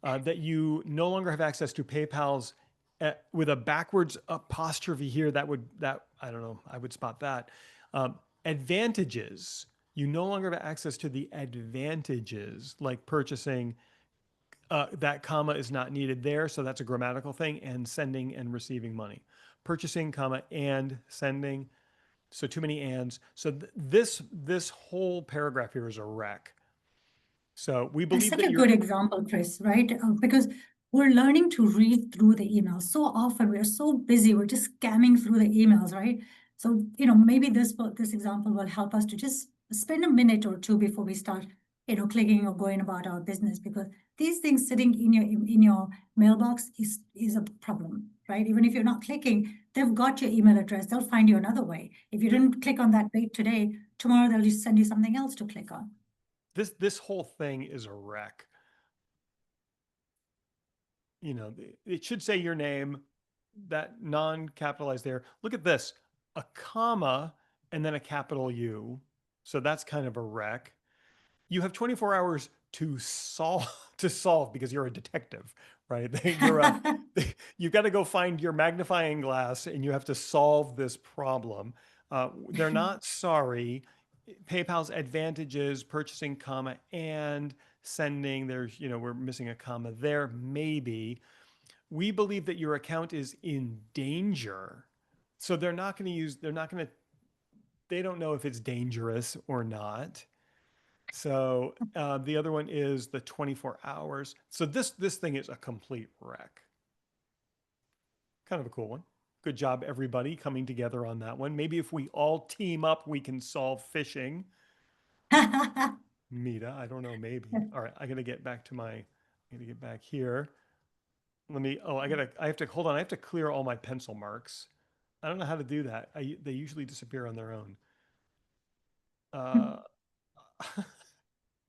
That you no longer have access to PayPal's with a backwards apostrophe here. That I don't know. I would spot that. Advantages. You no longer have access to the advantages like purchasing. That comma is not needed there, so that's a grammatical thing. And sending and receiving money. Purchasing, comma, and sending. So too many ands. So this whole paragraph here is a wreck. So we believe that's such a good example, Chris, right? Because we're learning to read through the emails. So often we're so busy, we're just scamming through the emails, right? So, maybe this example will help us to just spend a minute or two before we start, clicking or going about our business, because these things sitting in your mailbox is a problem, right? Even if you're not clicking, they've got your email address. They'll find you another way. If you didn't click on that bait today, tomorrow they'll just send you something else to click on. This whole thing is a wreck. It should say your name, that non-capitalized there. Look at this, a comma and then a capital U. So that's kind of a wreck. You have 24 hours to solve because you're a detective, right? You've got to go find your magnifying glass and you have to solve this problem. They're not sorry. PayPal's advantages, purchasing, comma, and sending. We're missing a comma there, maybe. We believe that your account is in danger. So they don't know if it's dangerous or not. So the other one is the 24 hours. So this thing is a complete wreck. Kind of a cool one. Good job, everybody, coming together on that one. Maybe if we all team up, we can solve phishing. Mita, I don't know, maybe. All right, I gotta get back here. I have to, hold on, I have to clear all my pencil marks. I don't know how to do that. They usually disappear on their own. I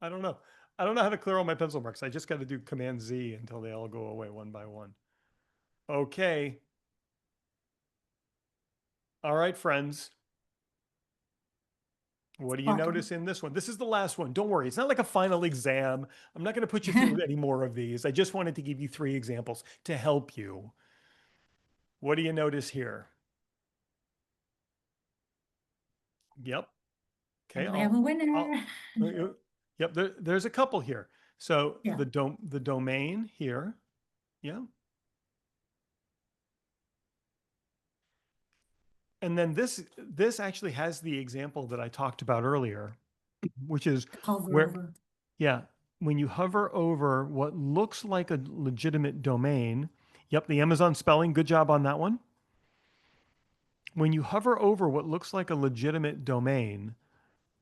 don't know. I don't know how to clear all my pencil marks. I just got to do Command Z until they all go away one by one. Okay. All right, friends. What do you notice in this one? This is the last one. Don't worry. It's not like a final exam. I'm not going to put you through any more of these. I just wanted to give you 3 examples to help you. What do you notice here? Yep. Okay. We have a winner. Yep. There's a couple here. So Yeah. the domain here. Yeah. And then this actually has the example that I talked about earlier, which is Hover over. when you hover over what looks like a legitimate domain. Yep, the Amazon spelling, good job on that one. When you hover over what looks like a legitimate domain,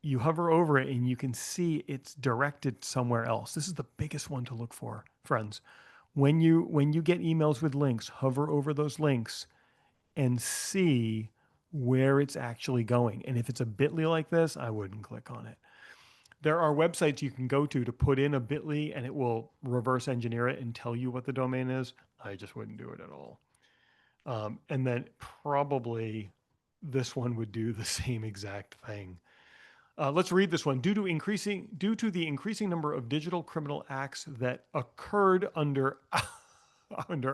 you hover over it and you can see it's directed somewhere else. This is the biggest one to look for, friends. When you get emails with links, hover over those links and see where it's actually going. And if it's a bit.ly like this, I wouldn't click on it. There are websites you can go to put in a bit.ly and it will reverse engineer it and tell you what the domain is. I just wouldn't do it at all. And then probably this one would do the same exact thing. Let's read this one. Due to the increasing number of digital criminal acts that occurred under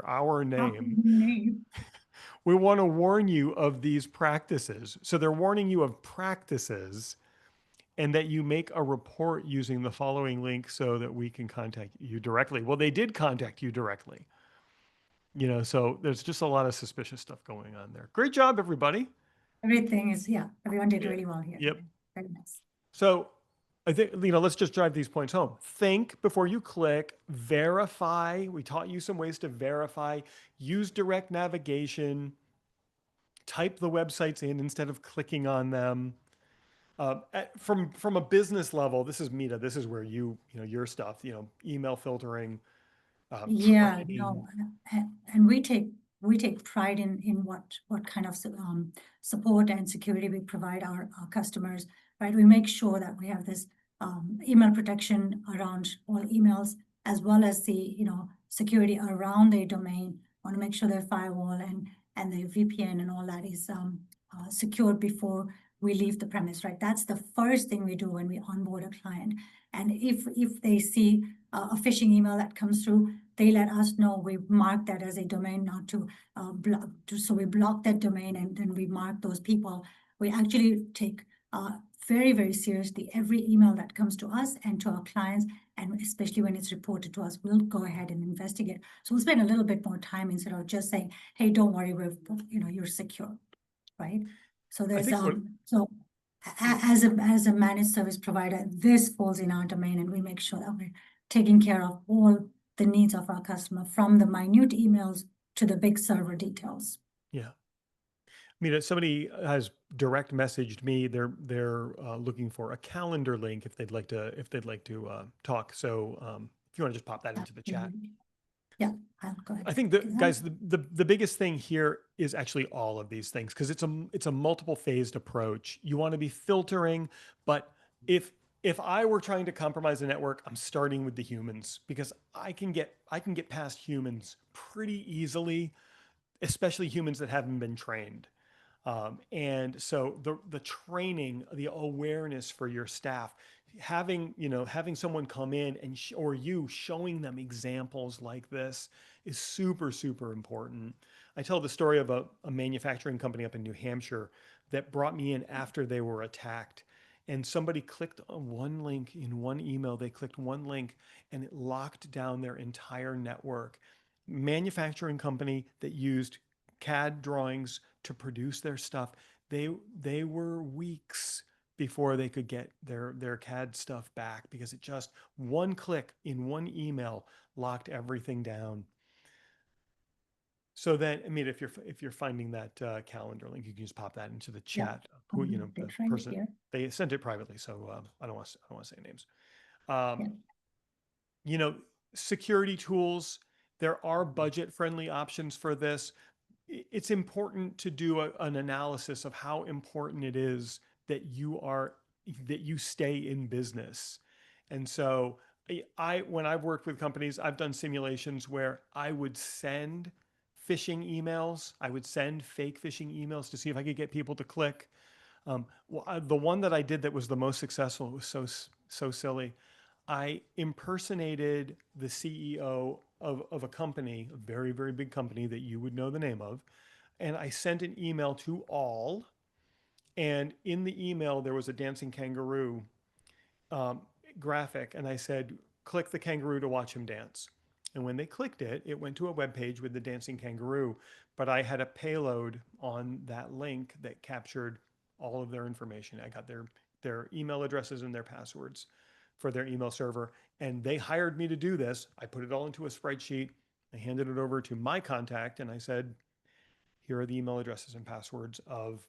our name, we want to warn you of these practices. So they're warning you of practices and that you make a report using the following link so that we can contact you directly. Well, they did contact you directly. So there's just a lot of suspicious stuff going on there. Great job, everybody. Everyone did really well here. Yep. Very nice. So I think, let's just drive these points home. Think before you click, verify. We taught you some ways to verify, use direct navigation, type the websites in instead of clicking on them. From a business level, this is Mita. This is where your stuff, email filtering, training. And we take pride in what kind of support and security we provide our customers, right? We make sure that we have this email protection around all emails, as well as the security around their domain. Want to make sure their firewall and their VPN and all that is secured before we leave the premise, right? That's the first thing we do when we onboard a client. And if they see a phishing email that comes through, they let us know. We mark that as a domain not to block. So we block that domain and then we mark those people. We actually take very, very seriously every email that comes to us and to our clients, and especially when it's reported to us, we'll go ahead and investigate. So we'll spend a little bit more time instead of just saying, "Hey, don't worry, you're secure," right? So there's as a managed service provider, this falls in our domain, and we make sure that we're taking care of all the needs of our customer, from the minute emails to the big server details. Yeah. mean, somebody has direct messaged me. They're looking for a calendar link if they'd like to talk. So if you want to just pop that into the chat. Absolutely. Yeah, I'll go ahead I and think do that that. guys, the biggest thing here is actually all of these things because it's a multiple phased approach. You want to be filtering, but if if I were trying to compromise the network, I'm starting with the humans because I can get past humans pretty easily, especially humans that haven't been trained. And so the training, the awareness for your staff, having someone come in and or you showing them examples like this is super super important. I tell the story of a manufacturing company up in New Hampshire that brought me in after they were attacked. And somebody clicked on one link in one email. They clicked one link and it locked down their entire network. Manufacturing company that used CAD drawings to produce their stuff. They were weeks before they could get their CAD stuff back because it just one click in one email locked everything down. So then, I mean, if you're finding that calendar link, you can just pop that into the Yeah, chat. Who the it's right person here. they sent it privately, so I don't want to say names. Yeah. Um, you know, security tools. There are budget friendly options for this. It's important to do an analysis of how important it is that you stay in business. And so when I've worked with companies, I've done simulations where I would send phishing emails. I would send fake phishing emails to see if I could get people to click. The one that I did that was the most successful, it was so silly. I impersonated the CEO of a company, a very, very big company that you would know the name of. And I sent an email to all. And in the email, there was a dancing kangaroo um, graphic. And I said, click the kangaroo to watch him dance. And when they clicked it, it went to a web page with the dancing kangaroo. But I had a payload on that link that captured all of their information. I got their email addresses and their passwords for their email server. And they hired me to do this. I put it all into a spreadsheet. I handed it over to my contact and I said, here are the email addresses and passwords of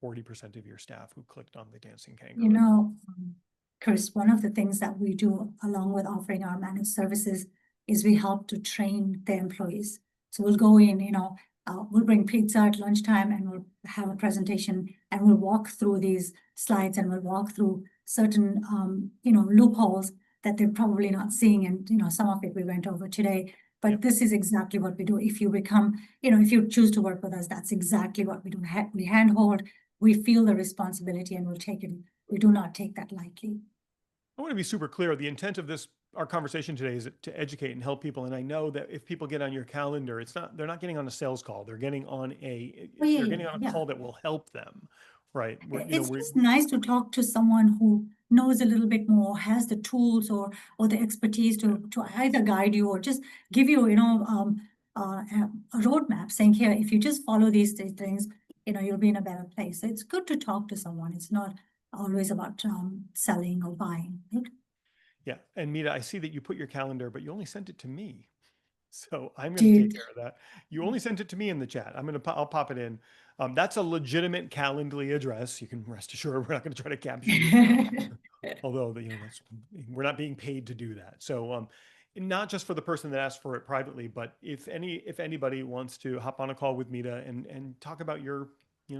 40% of your staff who clicked on the dancing You kangaroo. know, Chris, one of the things that we do along with offering our managed services is we help to train the employees. So we'll go in, we'll bring pizza at lunchtime and we'll have a presentation and we'll walk through these slides and we'll walk through certain, loopholes that they're probably not seeing. And, some of it we went over today. But Yep. this is exactly what we do. If you become, if you choose to work with us, that's exactly what we do. We handhold, we feel the responsibility and we'll take it. We do not take that lightly. I want to be super clear. The intent of our conversation today is to educate and help people. And I know that if people get on your calendar, they're not getting on a sales call. Oh, yeah, They're yeah, getting on a yeah. call that will help them. Right. It's just nice to talk to someone who knows a little bit more, has the tools or the expertise Yeah. to either guide you or just give you, a roadmap saying here, if you just follow these things, you'll be in a better place. So it's good to talk to someone. It's not always about selling or buying, right? Yeah. And Mita, I see that you put your calendar, but you only sent it to me. So I'm going to take Did care of that. You only sent it to me in the chat. I'll pop it in. That's a legitimate Calendly address. You can rest assured we're not going to try to capture you. Although we're not being paid to do that. So not just for the person that asked for it privately, but if anybody wants to hop on a call with Mita and talk about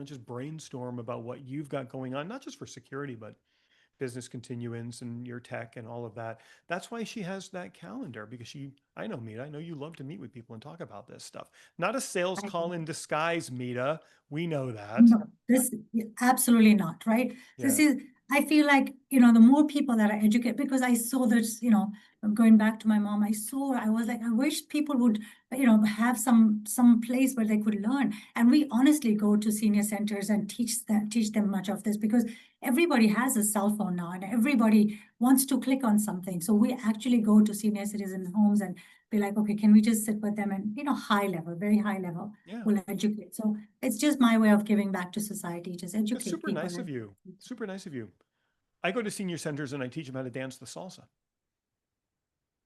just brainstorm about what you've got going on, not just for security, but business continuance and your tech and all of that. That's why she has that calendar because I know Mita, I know you love to meet with people and talk about this stuff. Not a sales I call in disguise, Mita. We know that. No, this absolutely not, right? This Yeah. is, I feel like, the more people that are educated, because I saw this, going back to my mom, I was like, I wish people would, have some place where they could learn. And we honestly go to senior centers and teach them much of this because everybody has a cell phone now and everybody wants to click on something. So we actually go to senior citizen homes and be like, okay, can we just sit with them and, high level, very high level, Yeah. we'll educate. So it's just my way of giving back to society, just That's educate super people. nice of you. Super nice of you. I go to senior centers and I teach them how to dance the salsa.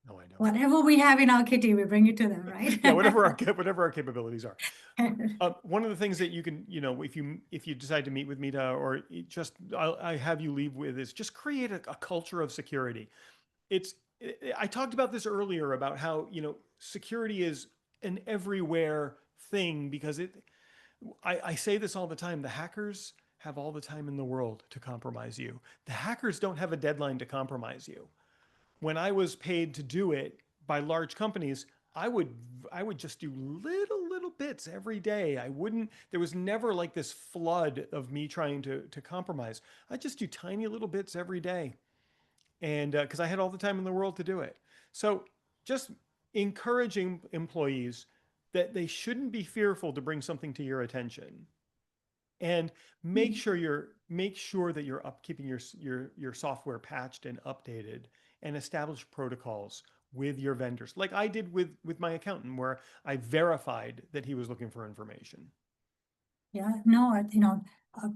No, I know. Whatever we have in our kitty, we bring it to them, right? Yeah, whatever our capabilities are. One of the things that you can, if you decide to meet with Mita, or I have you leave with, is just create a culture of security. It's I talked about this earlier about how security is an everywhere thing, because I say this all the time. The hackers have all the time in the world to compromise you. The hackers don't have a deadline to compromise you. When I was paid to do it by large companies, I would I would just do little bits every day. I wouldn't There was never like this flood of me trying to compromise. I just do tiny little bits every day, and because I had all the time in the world to do it. So just encouraging employees that they shouldn't be fearful to bring something to your attention, and make sure that you're keeping your software patched and updated, and establish protocols with your vendors, like I did with my accountant, where I verified that he was looking for information. Yeah, no, uh,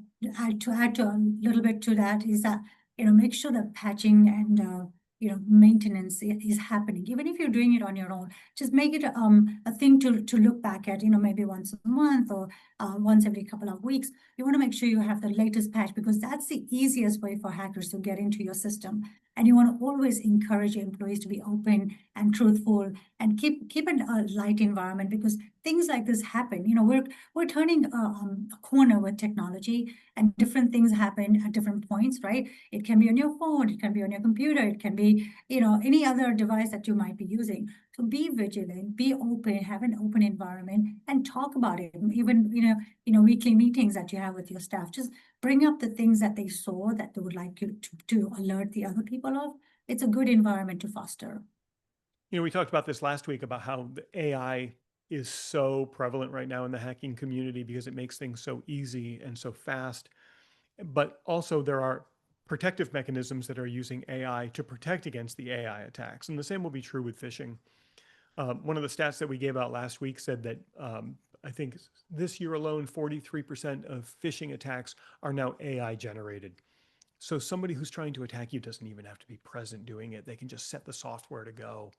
to add to a little bit to that is that, make sure that patching and, maintenance is happening. Even if you're doing it on your own, just make it a thing to look back at, maybe once a month, or once every couple of weeks. You want to make sure you have the latest patch, because that's the easiest way for hackers to get into your system. And you want to always encourage your employees to be open and truthful, and keep it a light environment, because things like this happen. We're turning a corner with technology, and different things happen at different points, right? It can be on your phone, it can be on your computer, it can be, any other device that you might be using. So be vigilant, be open, have an open environment, and talk about it. Even, weekly meetings that you have with your staff, just bring up the things that they saw that they would like you to alert the other people of. It's a good environment to foster. We talked about this last week about how the AI is so prevalent right now in the hacking community because it makes things so easy and so fast. But also, there are protective mechanisms that are using AI to protect against the AI attacks. And the same will be true with phishing. One of the stats that we gave out last week said that I think this year alone, 43% of phishing attacks are now AI generated. So somebody who's trying to attack you doesn't even have to be present doing it. They can just set the software to go,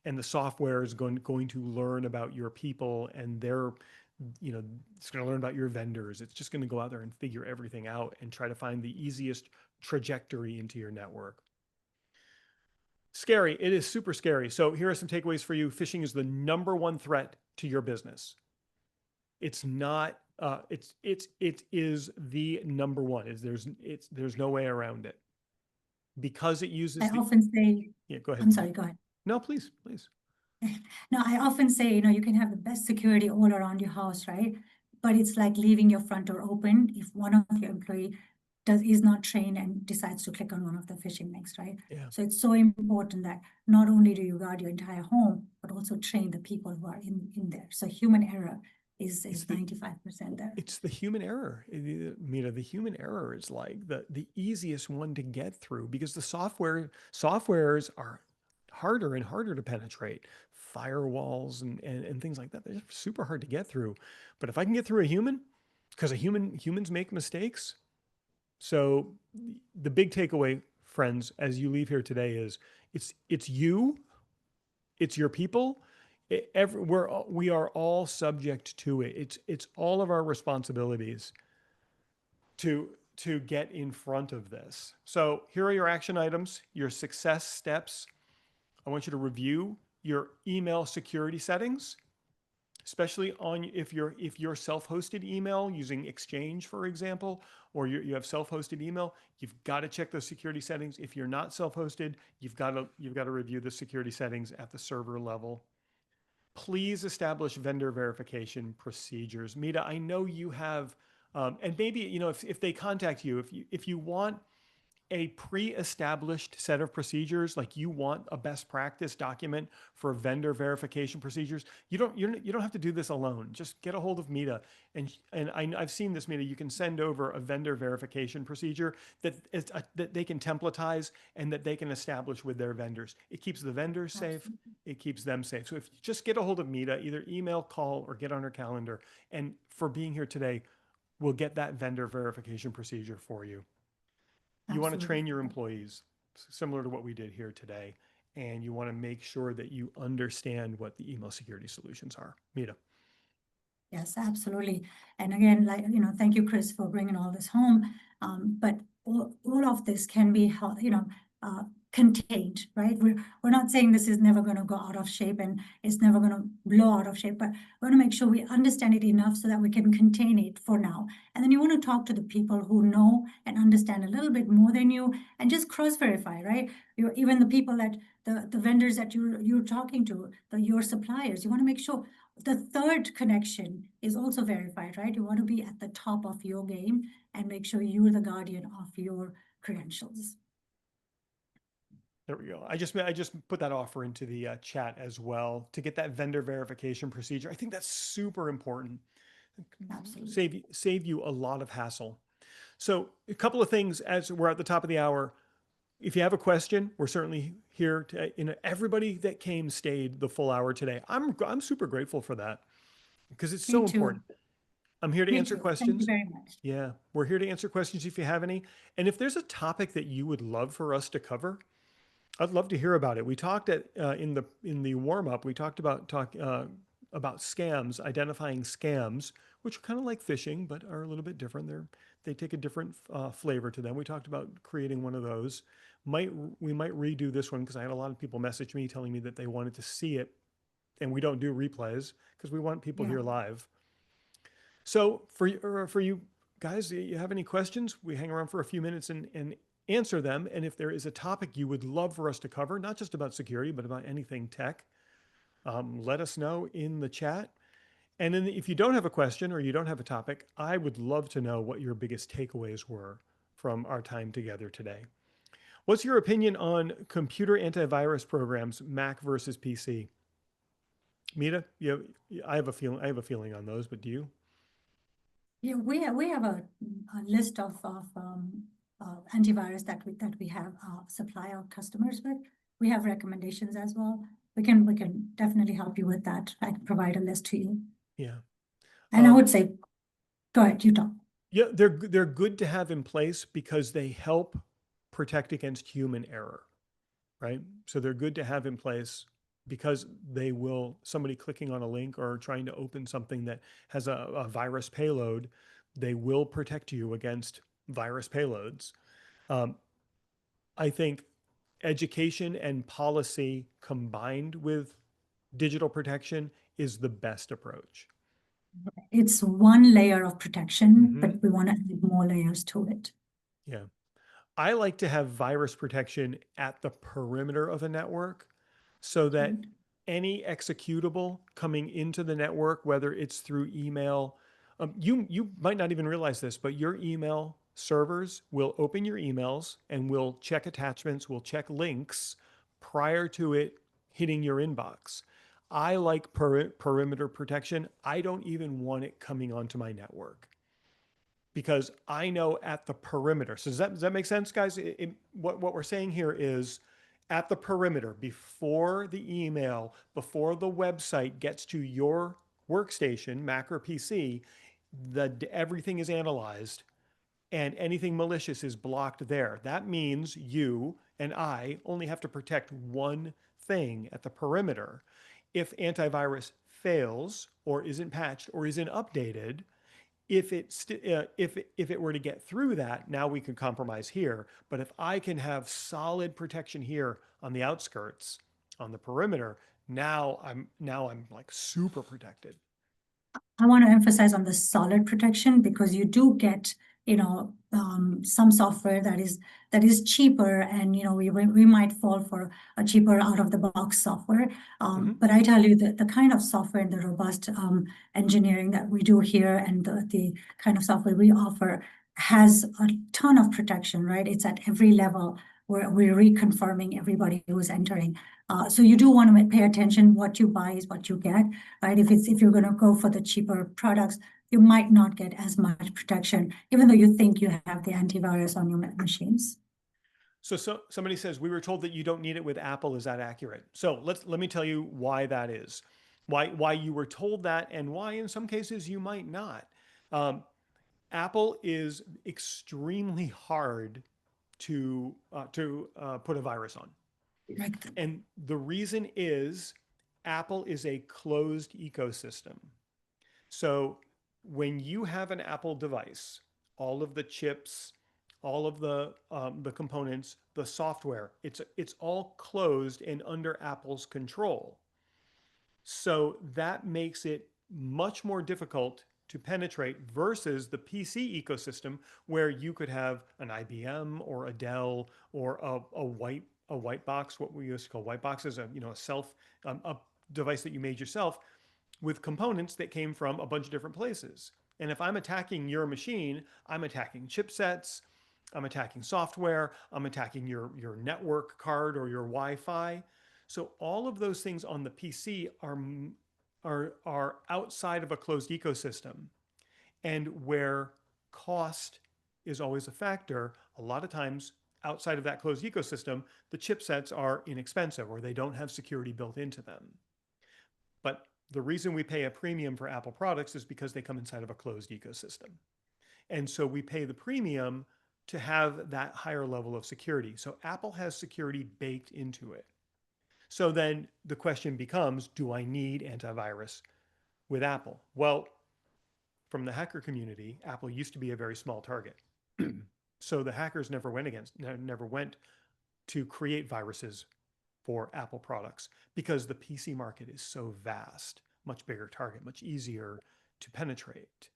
and the software is going to learn about your people, and it's going to learn about your vendors. It's just going to go out there and figure everything out and try to find the easiest trajectory into your network. Scary. It is super scary. So here are some takeaways for you. Phishing is the number one threat to your business. It's not. It is the number one. There's no way around it, because it I uses the. often say, Yeah, go ahead. I'm sorry, go ahead. No, please, please. No, I often say, you can have the best security all around your house, right? But it's like leaving your front door open if one of your employee is not trained and decides to click on one of the phishing links, right? Yeah. So it's so important that not only do you guard your entire home, but also train the people who are in there. So human error is 95% there. It's the human error. Mita, the human error is like the easiest one to get through, because the softwares are harder and harder to penetrate. Firewalls and things like that, they're super hard to get through. But if I can get through a human, because humans make mistakes. So the big takeaway, friends, as you leave here today, is it's you, it's your people. We are all subject to it. It's all of our responsibilities to get in front of this. So here are your action items, your success steps. I want you to review your email security settings, especially on if you're self-hosted email using Exchange, for example, or you have self-hosted email. You've got to check those security settings. If you're not self-hosted, you've got to review the security settings at the server level. Please establish vendor verification procedures. Mita, I know you have, and maybe if they contact you, if you want a pre-established set of procedures, like you want a best practice document for vendor verification procedures, you don't have to do this alone. Just get a hold of Mita, and I've seen this, Mita. You can send over a vendor verification procedure that they can templatize and that they can establish with their vendors. It keeps the vendors safe. Absolutely. It keeps them safe. So if you just get a hold of Mita, either email, call, or get on her calendar. And for being here today, we'll get that vendor verification procedure for you. You want to Absolutely. train your employees, similar to what we did here today. and you want to make sure that you understand what the email security solutions are. Mita. Yes, absolutely. And again, like, thank you, Chris, for bringing all this home. But all of this can be, uh, contained, right? We're not saying this is never going to go out of shape and it's never going to blow out of shape, but we want to make sure we understand it enough so that we can contain it for now. And then you want to talk to the people who know and understand a little bit more than you and just cross-verify, right? Even the people that the vendors that you're talking to, your suppliers, you want to make sure the third connection is also verified, right? You want to be at the top of your game and make sure you're the guardian of your credentials. There we go. I just put that offer into the chat as well to get that vendor verification procedure. I think that's super important. Absolutely. Save you a lot of hassle. So a couple of things as we're at the top of the hour. If you have a question, we're certainly here to, everybody that came stayed the full hour today. I'm super grateful for that because it's Me so too. important. I'm here to Me answer too. Thank you questions. very much. Yeah, we're here to answer questions if you have any. And if there's a topic that you would love for us to cover, I'd love to hear about it. We talked in the warm up. We talked about scams, identifying scams, which are kind of like phishing, but are a little bit different. They take a different flavor to them. We talked about creating one of those. We might redo this one because I had a lot of people message me telling me that they wanted to see it, and we don't do replays because we want people Yeah. here live. So for you guys, you have any questions? We hang around for a few minutes and answer them. And if there is a topic you would love for us to cover, not just about security, but about anything tech, let us know in the chat. And then if you don't have a question or you don't have a topic, I would love to know what your biggest takeaways were from our time together today. What's your opinion on computer antivirus programs, Mac versus PC? Mita, I have a feeling on those, but do you? Yeah, we have a list of antivirus that we have supply our customers with. We have recommendations as well. We can definitely help you with that. I can provide a list to you. Yeah. And I would say, go ahead, you talk. Yeah, they're good to have in place because they help protect against human error, right? So they're good to have in place because somebody clicking on a link or trying to open something that has a virus payload, they will protect you against virus payloads. Um, I think education and policy combined with digital protection is the best approach. It's one layer of protection, Mm-hmm. but we want to add more layers to it. Yeah. I like to have virus protection at the perimeter of a network so that Right? any executable coming into the network, whether it's through email, you might not even realize this, but your email servers will open your emails and will check attachments, will check links prior to it hitting your inbox. I like perimeter protection. I don't even want it coming onto my network because I know at the perimeter. So does that make sense, guys? What we're saying here is at the perimeter, before the email, before the website gets to your workstation, Mac or PC, everything is analyzed and anything malicious is blocked there. That means you and I only have to protect one thing at the perimeter. If antivirus fails or isn't patched or isn't updated, if it were to get through that, now we can compromise here. But if I can have solid protection here on the outskirts, on the perimeter, now I'm like super protected. I want to emphasize on the solid protection because you do get, some software that is cheaper, and we might fall for a cheaper out of the box software. Mhm. But I tell you that the kind of software and the robust engineering that we do here and the kind of software we offer has a ton of protection, right? It's at every level where we're reconfirming everybody who is entering. So you do want to pay attention. What you buy is what you get, right? If you're going to go for the cheaper products, you might not get as much protection, even though you think you have the antivirus on your machines. So somebody says we were told that you don't need it with Apple. Is that accurate? So let me tell you why that is, why you were told that, and why in some cases you might not. Um, Apple is extremely hard to put a virus on. Right. And the reason is Apple is a closed ecosystem. So when you have an Apple device, all of the chips, all of the components, the software, it's all closed and under Apple's control. So that makes it much more difficult to penetrate versus the PC ecosystem where you could have an IBM or a Dell or a white box, what we used to call white boxes, a self a device that you made yourself with components that came from a bunch of different places. And if I'm attacking your machine, I'm attacking chipsets, I'm attacking software, I'm attacking your network card or your Wi-Fi. So all of those things on the PC are outside of a closed ecosystem. And where cost is always a factor, a lot of times outside of that closed ecosystem, the chipsets are inexpensive or they don't have security built into them. But the reason we pay a premium for Apple products is because they come inside of a closed ecosystem. And so we pay the premium to have that higher level of security. So Apple has security baked into it. So then the question becomes, do I need antivirus with Apple? Well, from the hacker community, Apple used to be a very small target. So the hackers never went to create viruses for Apple products because the PC market is so vast, much bigger target, much easier to penetrate.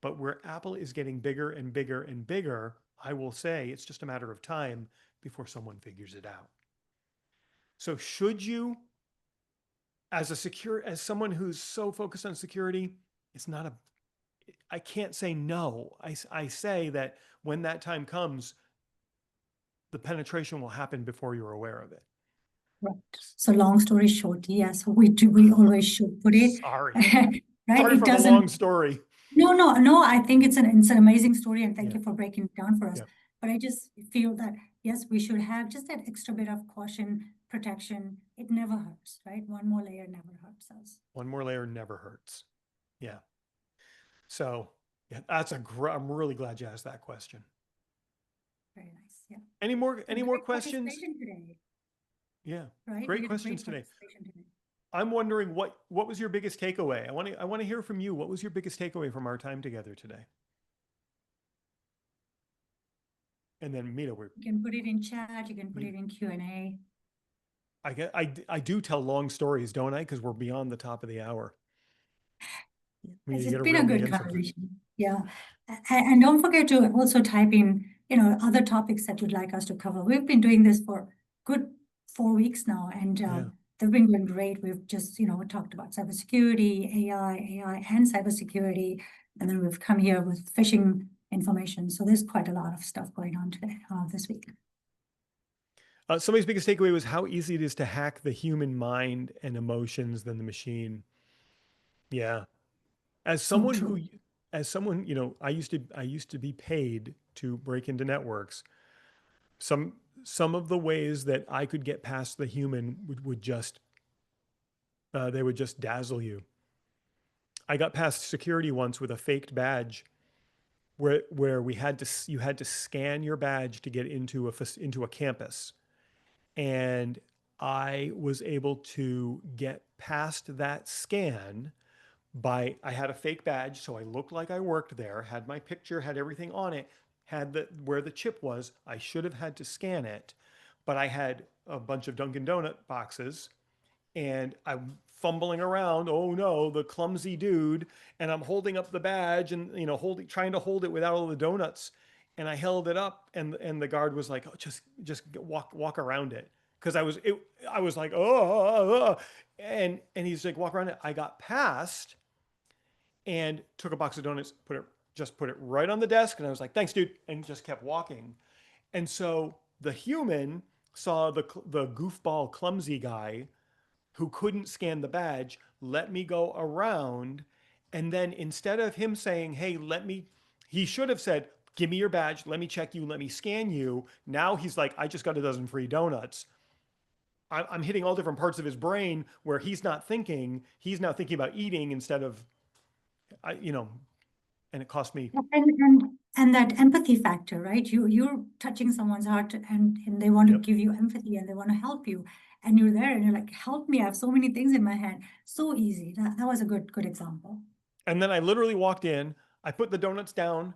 But where Apple is getting bigger and bigger and bigger, I will say it's just a matter of time before someone figures it out. So should you, as someone who's so focused on security, I can't say no. I say that when that time comes, the penetration will happen before you're aware of it. Right. So long story short, yes, we always should put it. Sorry. Right. Sorry It for the doesn't. long story. No. I think it's an amazing story, and thank Yeah. you for breaking it down for us. Yeah. But I just feel that yes, we should have just that extra bit of caution, protection. It never hurts, right? One more layer never hurts us. One more layer never hurts. Yeah. So yeah, I'm really glad you asked that question. Very nice. Yeah. Any more Great questions? participation today, Yeah. right? Great We had a questions great today. participation today. I'm wondering what was your biggest takeaway? I want to hear from you. What was your biggest takeaway from our time together today? And then Mita, You can put it in chat. You can put it in Q&A. I do tell long stories, don't I? Because we're beyond the top of the hour. It's You gotta been a reel me good in sometimes. conversation. Yeah. And don't forget to also type in, other topics that you'd like us to cover. We've been doing this for good 4 weeks now, and Yeah. they've been doing great. We've just, talked about cybersecurity, AI and cybersecurity, and then we've come here with phishing information. So there's quite a lot of stuff going on today, this week. Somebody's biggest takeaway was how easy it is to hack the human mind and emotions than the machine. Yeah. As someone true. I used to be paid to break into networks. Some of the ways that I could get past the human would just they would just dazzle you. I got past security once with a faked badge where you had to scan your badge to get into a campus. And I was able to get past that scan I had a fake badge, so I looked like I worked there, had my picture, had everything on it, had where the chip was. I should have had to scan it, but I had a bunch of Dunkin' Donut boxes and I'm fumbling around. Oh no, the clumsy dude. And I'm holding up the badge and, trying to hold it without all the donuts. And I held it up and the guard was like, oh, just walk around it. Cause I was like, oh, and he's like, walk around it. I got past and took a box of donuts, put it right on the desk. And I was like, thanks, dude. And just kept walking. And so the human saw the goofball clumsy guy who couldn't scan the badge, let me go around. And then instead of him saying, hey, he should have said, give me your badge, let me check you, let me scan you. Now he's like, I just got a dozen free donuts. I'm hitting all different parts of his brain where he's not thinking. He's now thinking about eating instead of, and it cost me. And And that empathy factor, right? You're touching someone's heart and they want to Yep. give you empathy and they want to help you. And you're there and you're like, help me, I have so many things in my head. So easy. That was a good example. And then I literally walked in, I put the donuts down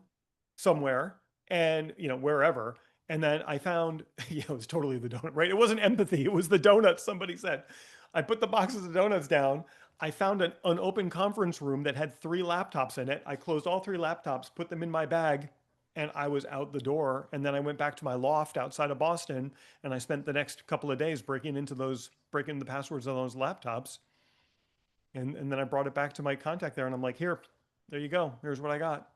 somewhere and, wherever. And then I found, it was totally the donut, right? It wasn't empathy. It was the donuts. Somebody said, I put the boxes of donuts down. I found an open conference room that had 3 laptops in it. I closed all 3 laptops, put them in my bag, and I was out the door. And then I went back to my loft outside of Boston, and I spent the next couple of days breaking the passwords on those laptops. And then I brought it back to my contact there, and I'm like, here, there you go. Here's what I got.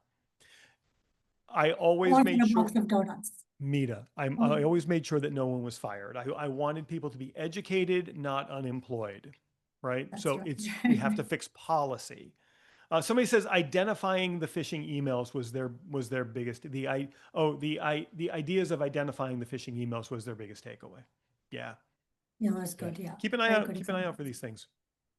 I always Or made a sure, box of donuts. Mita, I Oh, always made sure that no one was fired. I wanted people to be educated, not unemployed, right? that's So we have to right. fix policy. Somebody says identifying the phishing emails was their biggest, the ideas of identifying the phishing emails was their biggest takeaway. Yeah. Yeah, that's Yeah. good. Yeah. Keep an eye Very out, good keep an eye out example. for these things.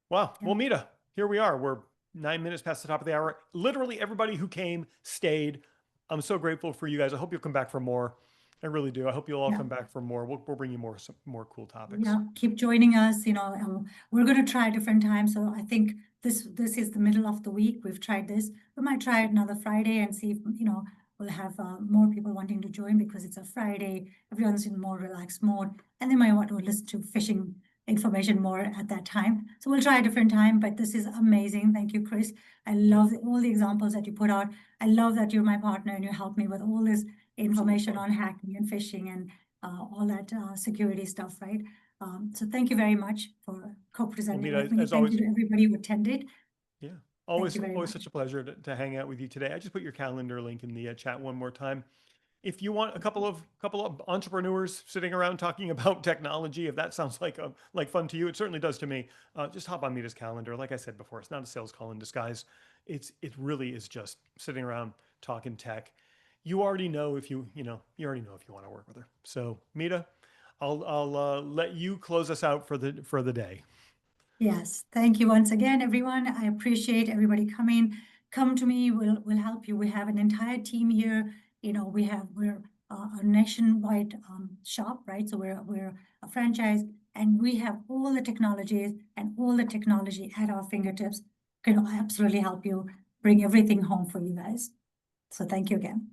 Wow. Yeah. Well, Mita, here we are. We're 9 minutes past the top of the hour. Literally everybody who came stayed. I'm so grateful for you guys. I hope you'll come back for more. I really do. I hope you'll all Yeah. come back for more. We'll bring you some more cool topics. Yeah, keep joining us. We're going to try different times. So I think this is the middle of the week. We've tried this. We might try it another Friday and see if we'll have more people wanting to join because it's a Friday. Everyone's in more relaxed mode, and they might want to listen to phishing information more at that time. So we'll try a different time. But this is amazing. Thank you, Chris. I love all the examples that you put out. I love that you're my partner and you helped me with all this information on hacking and phishing and all that security stuff, right? So thank you very much for co-presenting Mita, with me. as Thank always, you to everybody who attended. yeah, Thank always you very much. such a pleasure to hang out with you today. I just put your calendar link in the chat one more time. If you want a couple of entrepreneurs sitting around talking about technology, if that sounds like fun to you, it certainly does to me. Just hop on Mita's calendar. Like I said before, it's not a sales call in disguise. It really is just sitting around talking tech. You already know if you already know if you want to work with her. So Mita, I'll let you close us out for the day. Yes, thank you once again, everyone. I appreciate everybody coming. Come to me. We'll help you. We have an entire team here. We're a nationwide shop, right? So we're a franchise, and we have all the technologies and all the technology at our fingertips. Can absolutely help you bring everything home for you guys. So thank you again.